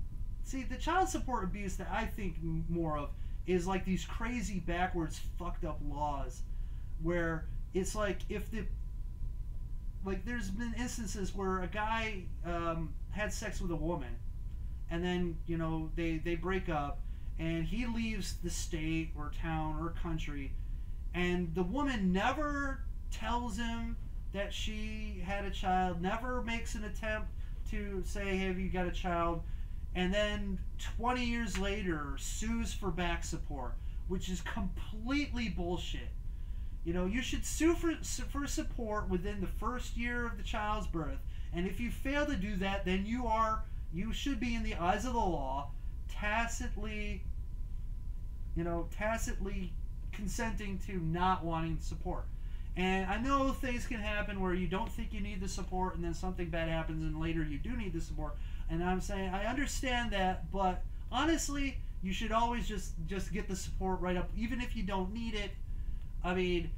support abuse that I think more of is like these crazy backwards fucked up laws where it's like there's been instances where a guy had sex with a woman, and then, you know, they break up, and he leaves the state or town or country, and the woman never tells him that she had a child, never makes an attempt to say, hey, have you got a child, and then 20 years later sues for back support, which is completely bullshit. You know, you should sue for support within the first year of the child's birth, and if you fail to do that, then you should be, in the eyes of the law, tacitly consenting to not wanting support. And I know things can happen where you don't think you need the support, and then something bad happens, and later you do need the support. And I'm saying, I understand that, but honestly, you should always just get the support right up, even if you don't need it. I mean,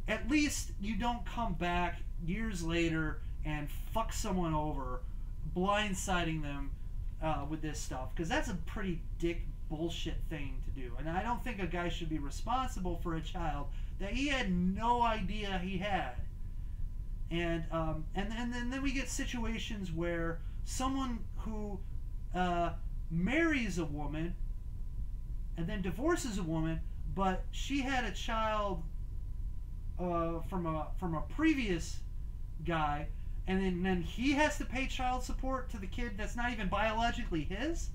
at least you don't come back years later and fuck someone over, blindsiding them with this stuff, because that's a pretty dick bullshit thing to do. And I don't think a guy should be responsible for a child that he had no idea he had. And then we get situations where someone who marries a woman and then divorces a woman, but she had a child from a previous guy, and then he has to pay child support to the kid that's not even biologically his.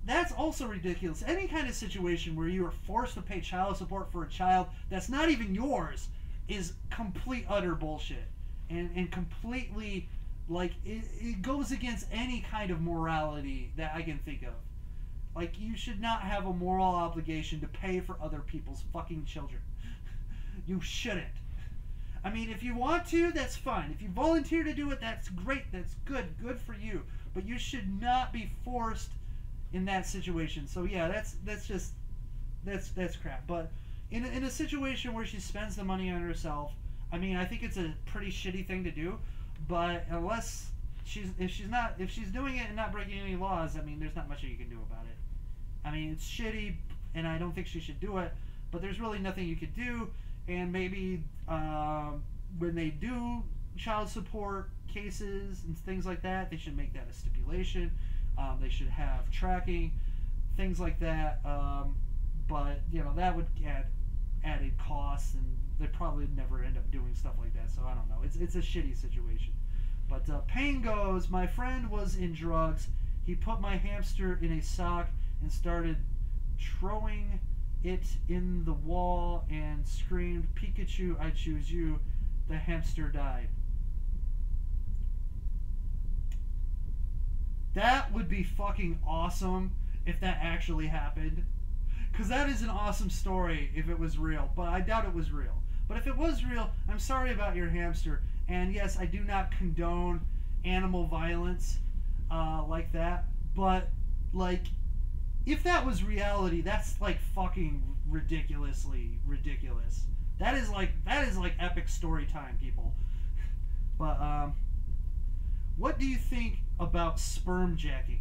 That's also ridiculous. Any kind of situation where you are forced to pay child support for a child that's not even yours is complete utter bullshit, and completely, like, it goes against any kind of morality that I can think of. Like, you should not have a moral obligation to pay for other people's fucking children. You shouldn't. I mean, if you want to, that's fine. If you volunteer to do it, that's great. That's good. Good for you. But you should not be forced in that situation. So yeah, that's crap. But in a situation where she spends the money on herself, I mean, I think it's a pretty shitty thing to do. But unless if she's doing it and not breaking any laws, I mean, there's not much that you can do about it. I mean, it's shitty, and I don't think she should do it. But there's really nothing you could do. And maybe when they do child support cases and things like that, they should make that a stipulation. They should have tracking, things like that. But, you know, that would add added costs, and they probably never end up doing stuff like that. So I don't know. It's a shitty situation. But Payne goes, my friend was in drugs. He put my hamster in a sock and started throwing it in the wall and screamed, Pikachu, I choose you. The hamster died. That would be fucking awesome if that actually happened. Because that is an awesome story if it was real. But I doubt it was real. But if it was real, I'm sorry about your hamster. And yes, I do not condone animal violence like that. But, like, if that was reality, that's like fucking ridiculously ridiculous. That is like epic story time, people. But what do you think about sperm jacking?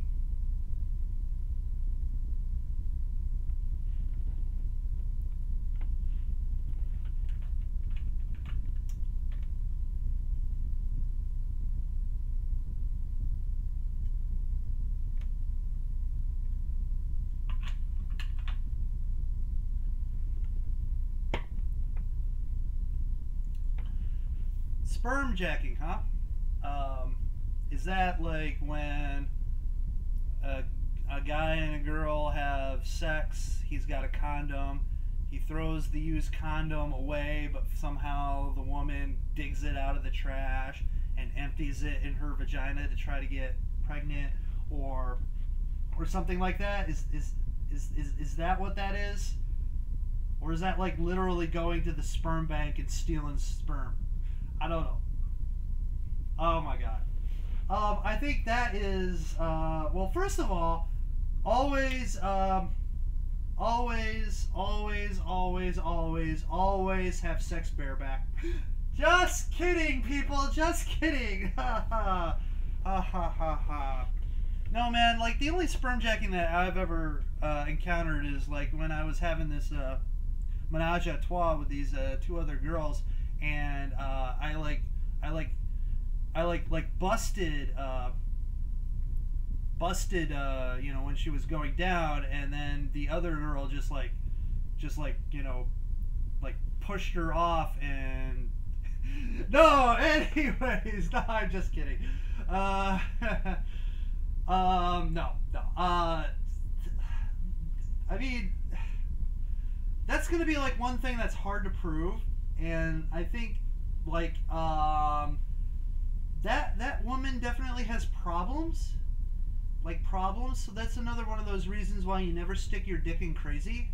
sperm jacking, huh? Is that like when a guy and a girl have sex, he's got a condom, he throws the used condom away, but somehow the woman digs it out of the trash and empties it in her vagina to try to get pregnant, or something like that? Is that what that is? Or is that like literally going to the sperm bank and stealing sperm? I don't know. Oh my god. I think that is, well, first of all, always have sex bareback. Just kidding, people. Just kidding. Ha ha. Ha ha ha ha. No, man, like, the only sperm jacking that I've ever encountered is, like, when I was having this menage a trois with these two other girls, and I busted, you know, when she was going down, and then the other girl just like, you know, like pushed her off, and no, anyways, no, I'm just kidding. No. I mean, that's gonna be like one thing that's hard to prove, and I think like that woman definitely has problems, so that's another one of those reasons why you never stick your dick in crazy.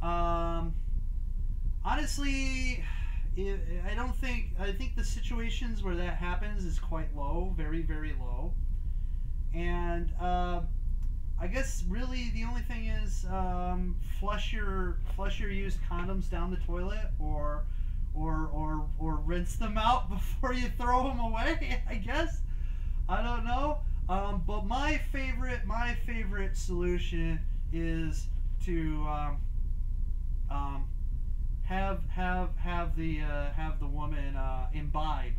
Honestly, I think the situations where that happens is quite low, very, very low. And I guess really the only thing is flush your used condoms down the toilet, or rinse them out before you throw them away. I guess, I don't know. But my favorite solution is to have the woman imbibe.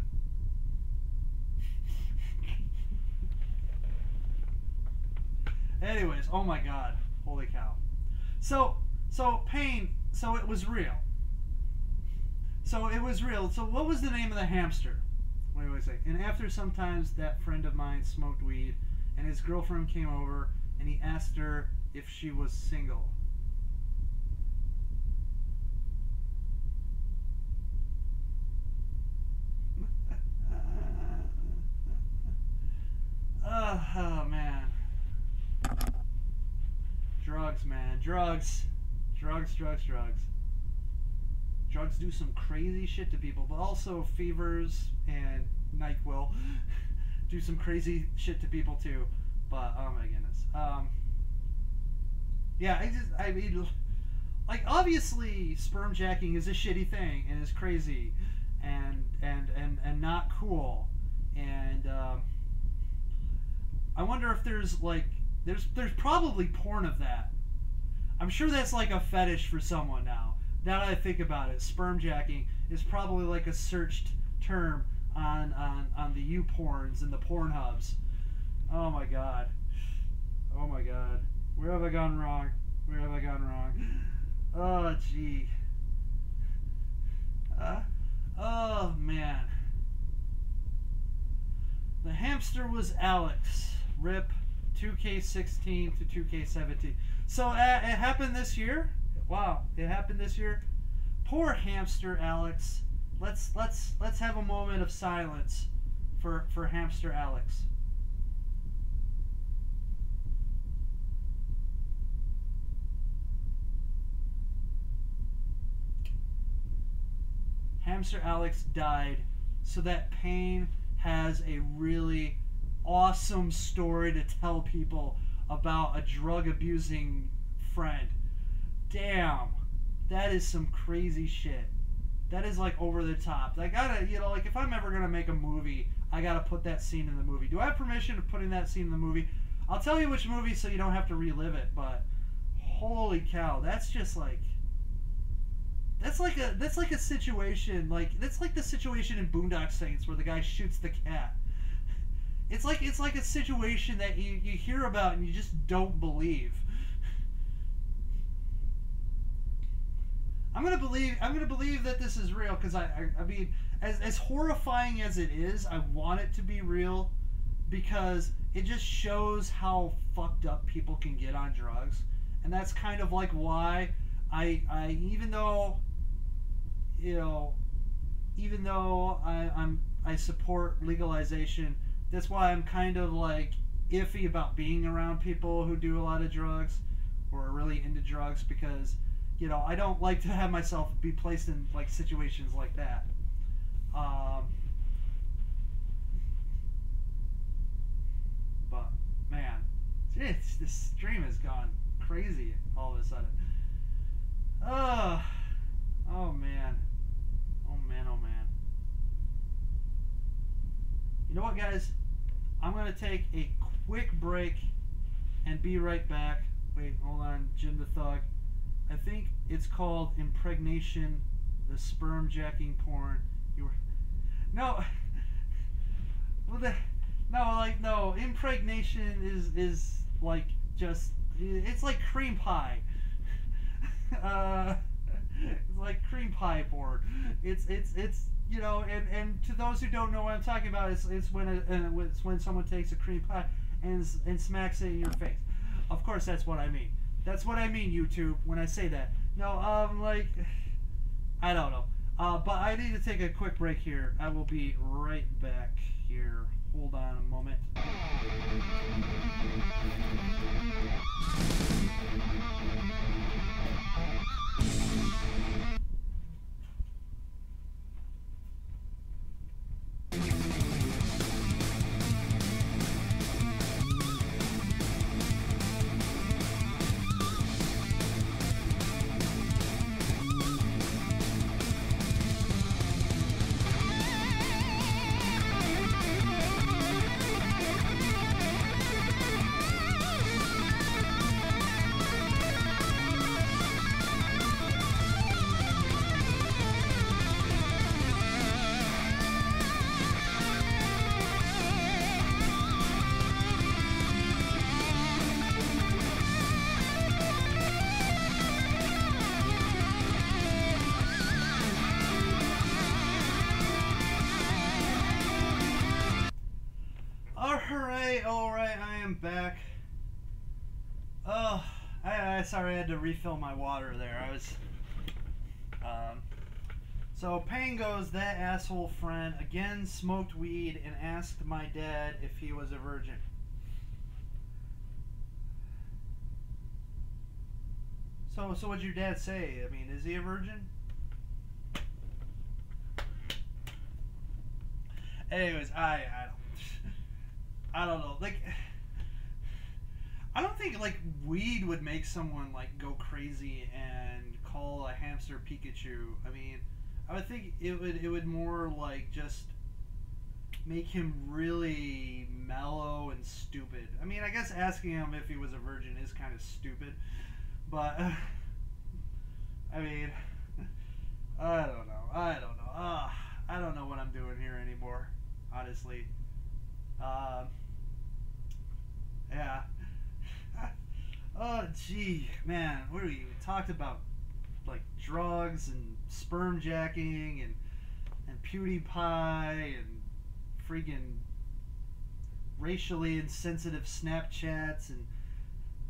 Anyways, oh my god, holy cow. So pain. So it was real. So what was the name of the hamster? Wait a second. And after sometimes that friend of mine smoked weed, and his girlfriend came over, and he asked her if she was single. Oh man. Drugs, man. Drugs do some crazy shit to people, but also fevers and NyQuil do some crazy shit to people too. But oh my goodness. Yeah, I mean, like, obviously sperm jacking is a shitty thing and is crazy and not cool. And I wonder if there's like there's probably porn of that. I'm sure that's like a fetish for someone now. Now that I think about it, sperm jacking is probably like a searched term on the YouPorns and the Pornhubs. Oh my god. Oh my god. Where have I gone wrong? Where have I gone wrong? Oh gee. Oh man. The hamster was Alex. RIP 2K16 to 2K17. So it happened this year. Wow, it happened this year. Poor hamster Alex. Let's have a moment of silence for hamster Alex. Hamster Alex died so that Payne has a really awesome story to tell people about a drug abusing friend. Damn, that is some crazy shit. That is like over the top. I gotta, you know, like if I'm ever gonna make a movie, I gotta put that scene in the movie. Do I have permission of putting that scene in the movie? I'll tell you which movie so you don't have to relive it, but holy cow, that's just like, that's like a situation, like, that's like the situation in Boondock Saints where the guy shoots the cat. It's like a situation that you hear about and you just don't believe. I'm gonna believe that this is real, because I mean, as horrifying as it is, I want it to be real because it just shows how fucked up people can get on drugs. And that's kind of like why I even though, you know, even though I support legalization, that's why I'm kind of like iffy about being around people who do a lot of drugs or are really into drugs, because, you know, I don't like to have myself be placed in like situations like that. But man, this stream has gone crazy all of a sudden. Oh man, oh man, oh man. You know what, guys? I'm gonna take a quick break and be right back. Wait, hold on, Jim the Thug. I think it's called impregnation, the sperm jacking porn. You were no, well, no. Impregnation is like just, it's like cream pie. It's like cream pie porn. It's you know, and to those who don't know what I'm talking about, it's when someone takes a cream pie and smacks it in your face. Of course, that's what I mean. That's what I mean, YouTube, when I say that. No, like, I don't know. But I need to take a quick break here. I will be right back here. Hold on a moment. Alright, I am back. Oh, sorry, I had to refill my water there. I was, so Pango's that asshole friend again smoked weed and asked my dad if he was a virgin. So what'd your dad say? I mean, is he a virgin? Anyways, I don't know. Like, I don't think like weed would make someone like go crazy and call a hamster Pikachu. I mean, I would think it would more like just make him really mellow and stupid. I mean, I guess asking him if he was a virgin is kind of stupid, but I mean, I don't know. I don't know what I'm doing here anymore, honestly. Yeah. Oh, gee, man, what are we talked about? Like drugs and sperm jacking and PewDiePie and freaking racially insensitive Snapchats and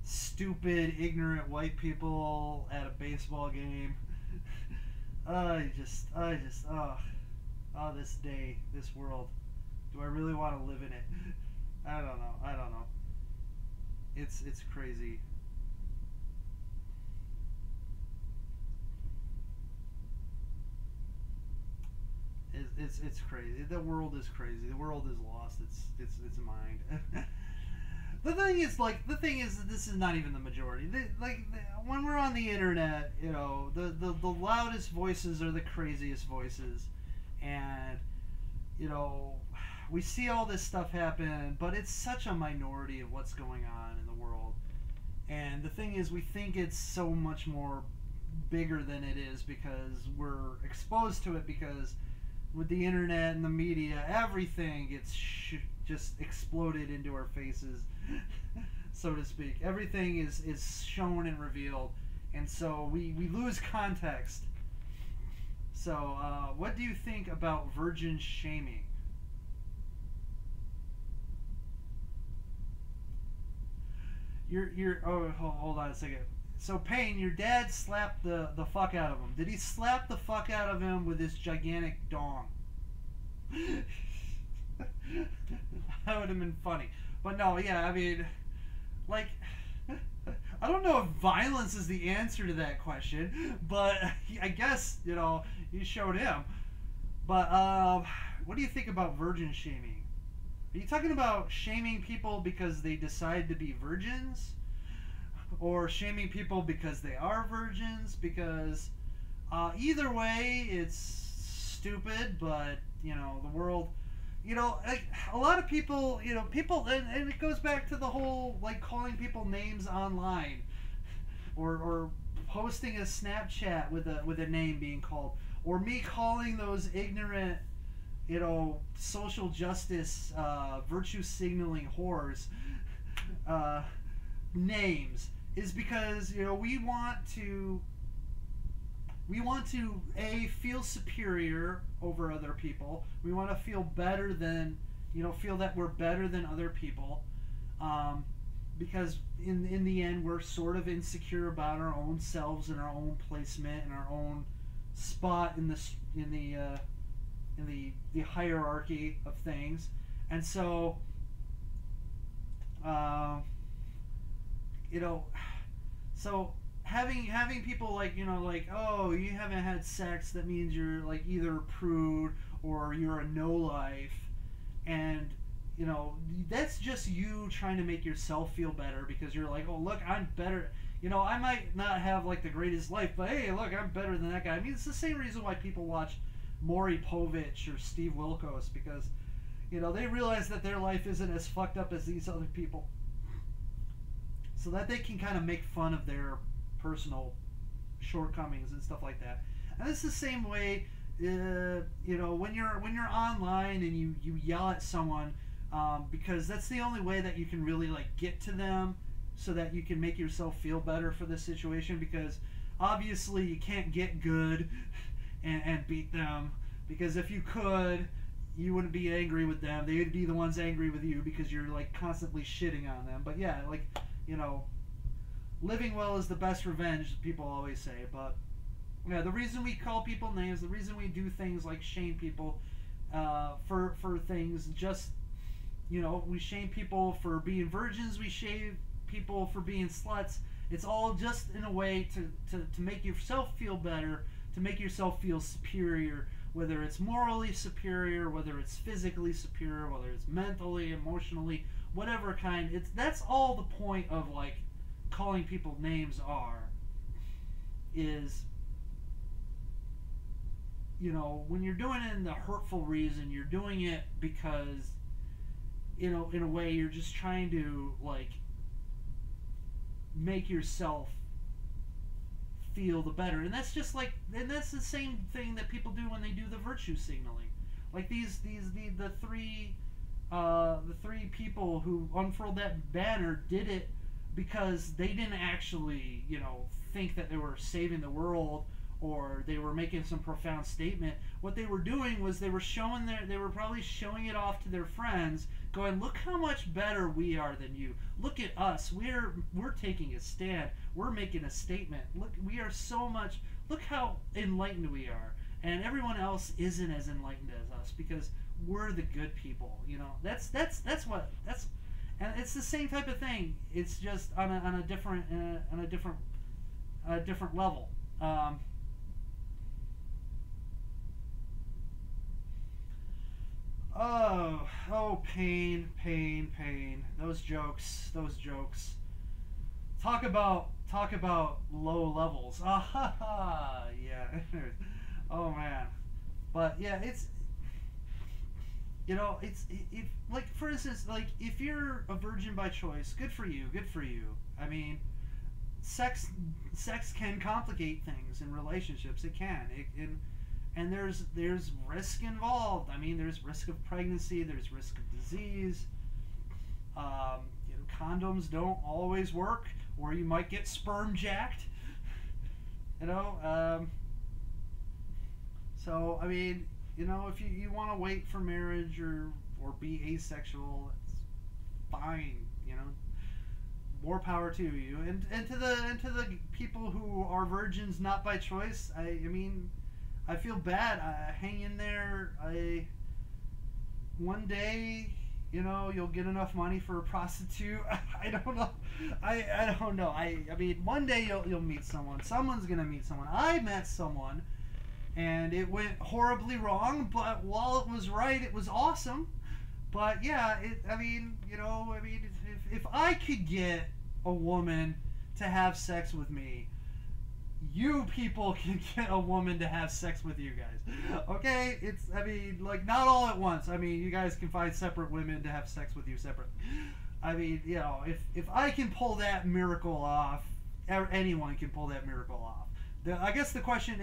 stupid, ignorant white people at a baseball game. This day, this world. Do I really want to live in it? I don't know. It's crazy. It's crazy. The world is crazy. The world is lost. It's mind. The thing is that this is not even the majority. When we're on the internet, you know, the loudest voices are the craziest voices, and you know, we see all this stuff happen, but it's such a minority of what's going on in the world. And the thing is, we think it's so much more bigger than it is because we're exposed to it, because with the internet and the media, everything gets just exploded into our faces, so to speak. Everything is shown and revealed, and so we lose context. So, what do you think about virgin shaming? Hold on a second. So, Payne, your dad slapped the fuck out of him. Did he slap the fuck out of him with his gigantic dong? That would have been funny. But no, yeah, I mean, like, I don't know if violence is the answer to that question, but I guess, you know, you showed him. But, what do you think about virgin shaming? Are you talking about shaming people because they decide to be virgins? Or shaming people because they are virgins? Because either way, it's stupid, but, you know, the world, you know, a lot of people, you know, and it goes back to the whole, like, calling people names online. Or posting a Snapchat with a name being called. Or me calling those ignorant, you know, social justice, virtue signaling whores names, is because, you know, we want to A, feel superior over other people. We want to feel better than, you know, feel that we're better than other people, because in the end we're sort of insecure about our own selves and our own placement and our own spot in the hierarchy of things. And so, you know, so having people like, you know, like, oh, you haven't had sex, that means you're like either a prude or you're a no-life. And, you know, that's just you trying to make yourself feel better, because you're like, oh, look, I'm better. You know, I might not have like the greatest life, but hey, look, I'm better than that guy. I mean, it's the same reason why people watch Maury Povich or Steve Wilkos, because, you know, they realize that their life isn't as fucked up as these other people, so that they can kind of make fun of their personal shortcomings and stuff like that. And it's the same way, you know, when you're online and you yell at someone, because that's the only way that you can really like get to them, so that you can make yourself feel better for the situation, because obviously you can't get good and beat them, because if you could, you wouldn't be angry with them. They would be the ones angry with you because you're like constantly shitting on them. But yeah, like, you know, living well is the best revenge, people always say. But yeah, the reason we call people names, the reason we do things like shame people for things, just, you know, we shame people for being virgins, we shame people for being sluts. It's all just in a way to make yourself feel better, to make yourself feel superior, whether it's morally superior, whether it's physically superior, whether it's mentally, emotionally, whatever kind. That's all the point of like calling people names is, you know, when you're doing it in the hurtful reason, you're doing it because, you know, in a way you're just trying to like make yourself feel the better. And that's just like, and that's the same thing that people do when they do the virtue signaling. Like the three people who unfurled that banner did it because they didn't actually, you know, think that they were saving the world or they were making some profound statement. What they were doing was they were probably showing it off to their friends, going, look how much better we are than you. Look at us. We're taking a stand. We're making a statement. Look, we are so much, look how enlightened we are. And everyone else isn't as enlightened as us because we're the good people, you know. That's and it's the same type of thing. It's just on a different level. Pain. Those jokes. Talk about low levels. Yeah. Oh man. But yeah, it's, you know, it's like, for instance, like if you're a virgin by choice, good for you. I mean, sex can complicate things in relationships. It can. And there's risk involved. I mean, there's risk of pregnancy. There's risk of disease. You know, condoms don't always work, or you might get sperm jacked. You know. So I mean, you know, if you want to wait for marriage or be asexual, it's fine. You know, more power to you. And to the people who are virgins not by choice. I mean, I feel bad. Hang in there. One day, you know, you'll get enough money for a prostitute. I don't know. I don't know. I mean, one day you'll meet someone. Someone's gonna meet someone. I met someone, and it went horribly wrong. But while it was right, it was awesome. But yeah, I mean, you know, I mean, if I could get a woman to have sex with me, you people can get a woman to have sex with you guys. Okay? I mean, like, not all at once. I mean, you guys can find separate women to have sex with you separately. I mean, you know, if I can pull that miracle off, anyone can pull that miracle off. I guess the question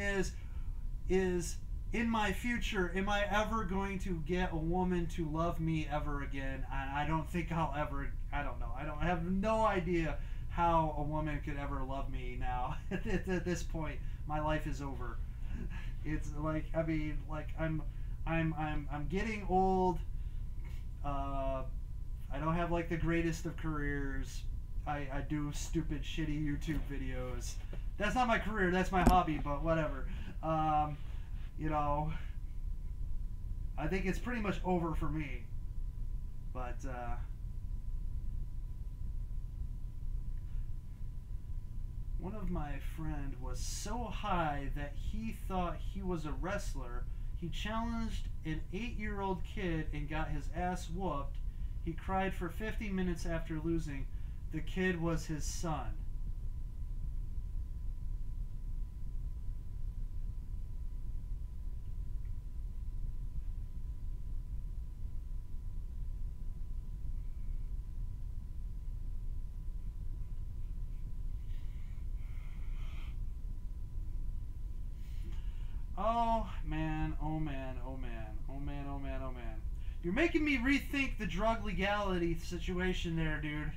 is in my future, am I ever going to get a woman to love me ever again? And I don't think I'll ever, I don't know. I have no idea how a woman could ever love me now. At this point, my life is over. It's like, I mean, like I'm getting old. I don't have like the greatest of careers. I do stupid, shitty YouTube videos. That's not my career. That's my hobby. But whatever. You know, I think it's pretty much over for me. But one of my friend was so high that he thought he was a wrestler. He challenged an 8-year-old kid and got his ass whooped. He cried for 50 minutes after losing. The kid was his son. Oh man, oh man, oh man, oh man, oh man, oh man. You're making me rethink the drug legality situation there, dude.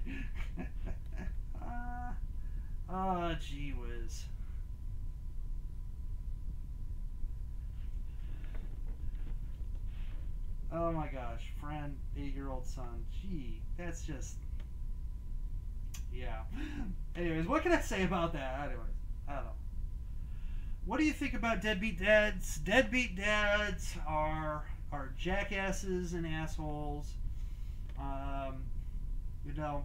Gee whiz. Oh my gosh, friend, 8-year-old son. Gee, that's just... Yeah. Anyways, what can I say about that? Anyways, I don't know. What do you think about deadbeat dads? Deadbeat dads are jackasses and assholes. You know,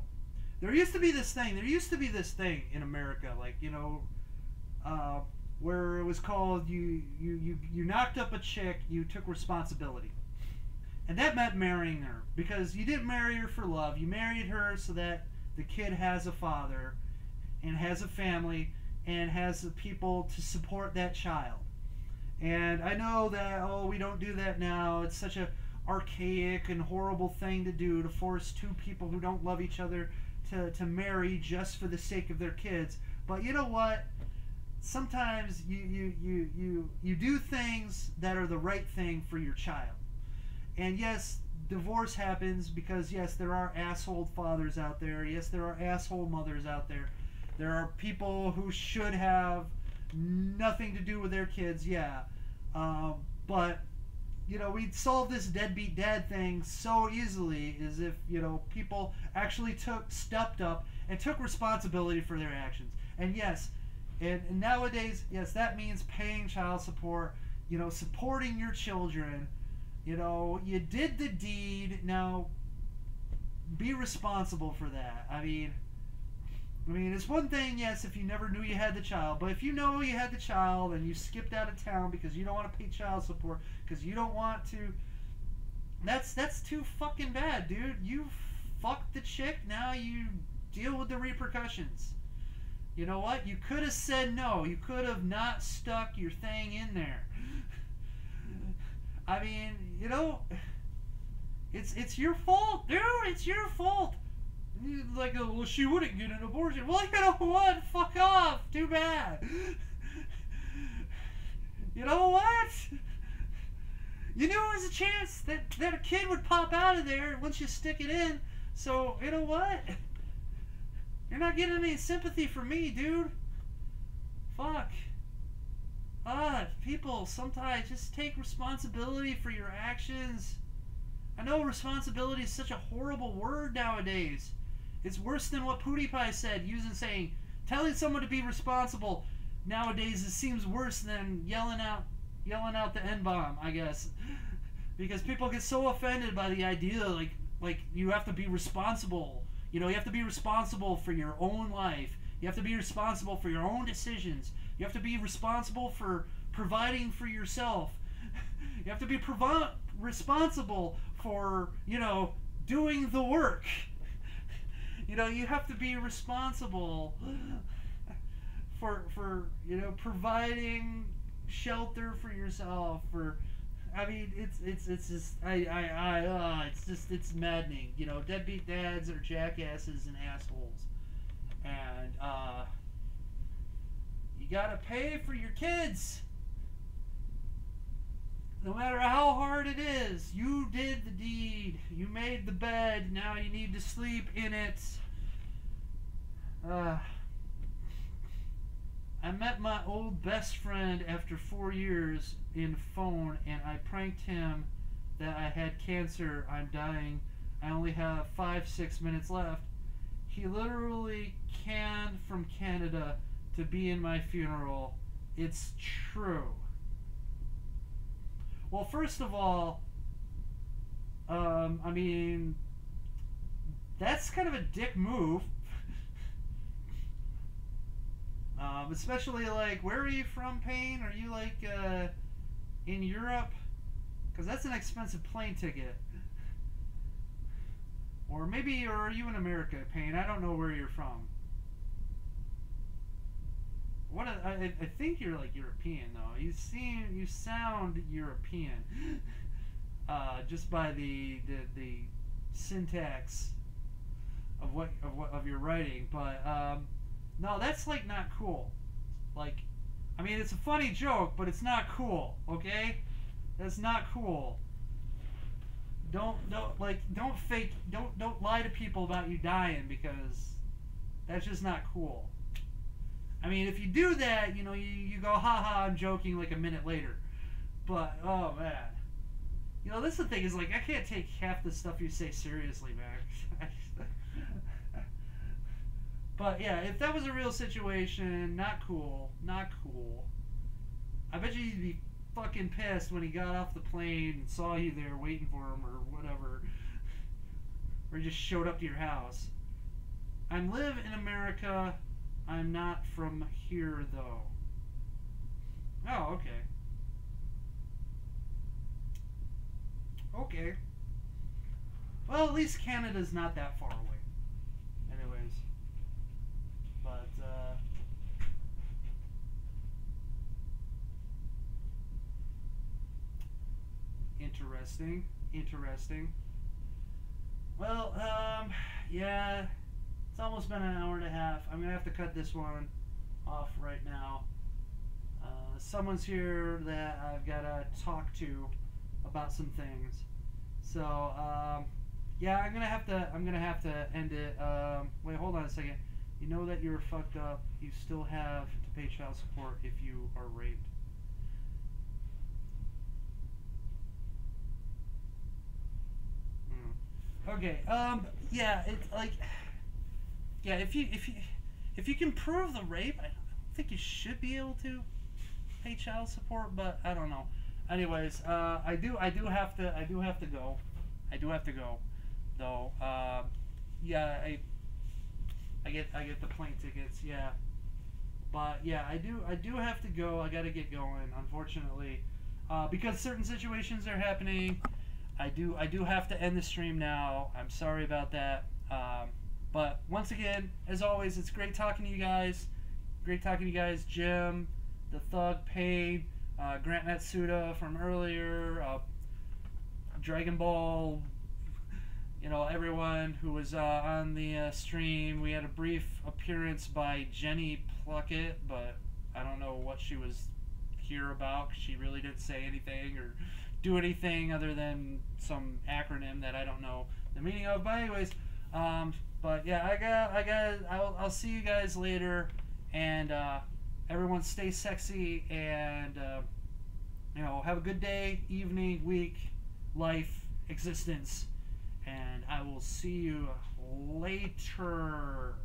there used to be this thing in America, like, you know, where it was called you knocked up a chick, you took responsibility. And that meant marrying her, because you didn't marry her for love. You married her so that the kid has a father and has a family and has the people to support that child. And I know that, oh, we don't do that now. It's such a archaic and horrible thing to do, to force two people who don't love each other to marry just for the sake of their kids. But you know what? Sometimes you do things that are the right thing for your child. And yes, divorce happens because, yes, there are asshole fathers out there. Yes, there are asshole mothers out there. There are people who should have nothing to do with their kids, yeah. But, you know, we'd solve this deadbeat dad thing so easily as if, you know, people actually stepped up and took responsibility for their actions. And yes, and nowadays, yes, that means paying child support, you know, supporting your children. You know, you did the deed, now be responsible for that. I mean, it's one thing, yes, if you never knew you had the child, but if you know you had the child and you skipped out of town because you don't want to pay child support, because you don't want to, that's too fucking bad, dude. You fucked the chick, now you deal with the repercussions. You know what? You could have said no. You could have not stuck your thing in there. I mean, you know, it's your fault, dude. It's your fault. Like, well, she wouldn't get an abortion. Well, you know what? Fuck off. Too bad. You know what? You knew there was a chance that a kid would pop out of there once you stick it in. So, you know what? You're not getting any sympathy from me, dude. Fuck. people, sometimes just take responsibility for your actions. I know responsibility is such a horrible word nowadays. It's worse than what PewDiePie said, saying, telling someone to be responsible. Nowadays, it seems worse than yelling out the N-bomb, I guess. Because people get so offended by the idea, like you have to be responsible. You know, you have to be responsible for your own life. You have to be responsible for your own decisions. You have to be responsible for providing for yourself. You have to be responsible for, you know, doing the work. You know, you have to be responsible for you know, providing shelter for yourself. I mean, it's just it's maddening. You know, deadbeat dads are jackasses and assholes, and you gotta pay for your kids. No matter how hard it is, you did the deed. You made the bed. Now you need to sleep in it. I met my old best friend after 4 years in phone, and I pranked him that I had cancer. I'm dying. I only have 5-6 minutes left. He literally canned from Canada to be in my funeral. It's true. Well, first of all, I mean, that's kind of a dick move. Especially, like, where are you from, Payne? Are you, like, in Europe? Because that's an expensive plane ticket. Or maybe, or are you in America, Payne? I don't know where you're from. I think you're, like, European, though. You sound European. Just by the syntax of your writing. But, no, that's, like, not cool. Like, I mean, it's a funny joke, but it's not cool, okay? That's not cool. Don't lie to people about you dying, because that's just not cool. I mean, if you do that, you know, you go, haha, I'm joking, like a minute later. But, oh, man. You know, that's the thing, is, like, I can't take half the stuff you say seriously, man. But, yeah, if that was a real situation, not cool. Not cool. I bet you he'd be fucking pissed when he got off the plane and saw you there waiting for him or whatever. Or he just showed up to your house. I live in America. I'm not from here, though. Oh, okay. Okay. Well, at least Canada's not that far away. Anyways. But, Interesting. Well, yeah. It's almost been an hour and a half. I'm going to have to cut this one off right now. Someone's here that I've got to talk to about some things. So, yeah, I'm going to have to end it. Wait, hold on a second. You know that you're fucked up. You still have to pay child support if you are raped. Okay, yeah, it's like, yeah, if you can prove the rape, I think you should be able to pay child support, but I don't know. Anyways, I do have to go, though. Yeah, I get the plane tickets, yeah. But yeah, I do have to go. I gotta get going, unfortunately, because certain situations are happening. I do have to end the stream now. I'm sorry about that. But once again, as always, it's great talking to you guys. Jim, the Thug, Payne, Grant Matsuda from earlier, Dragon Ball, you know, everyone who was on the stream. We had a brief appearance by Jenny Pluckett, but I don't know what she was here about, 'cause she really didn't say anything or do anything other than some acronym that I don't know the meaning of. But anyways, but yeah, I'll see you guys later, and everyone stay sexy, and you know, have a good day, evening, week, life, existence, and I will see you later.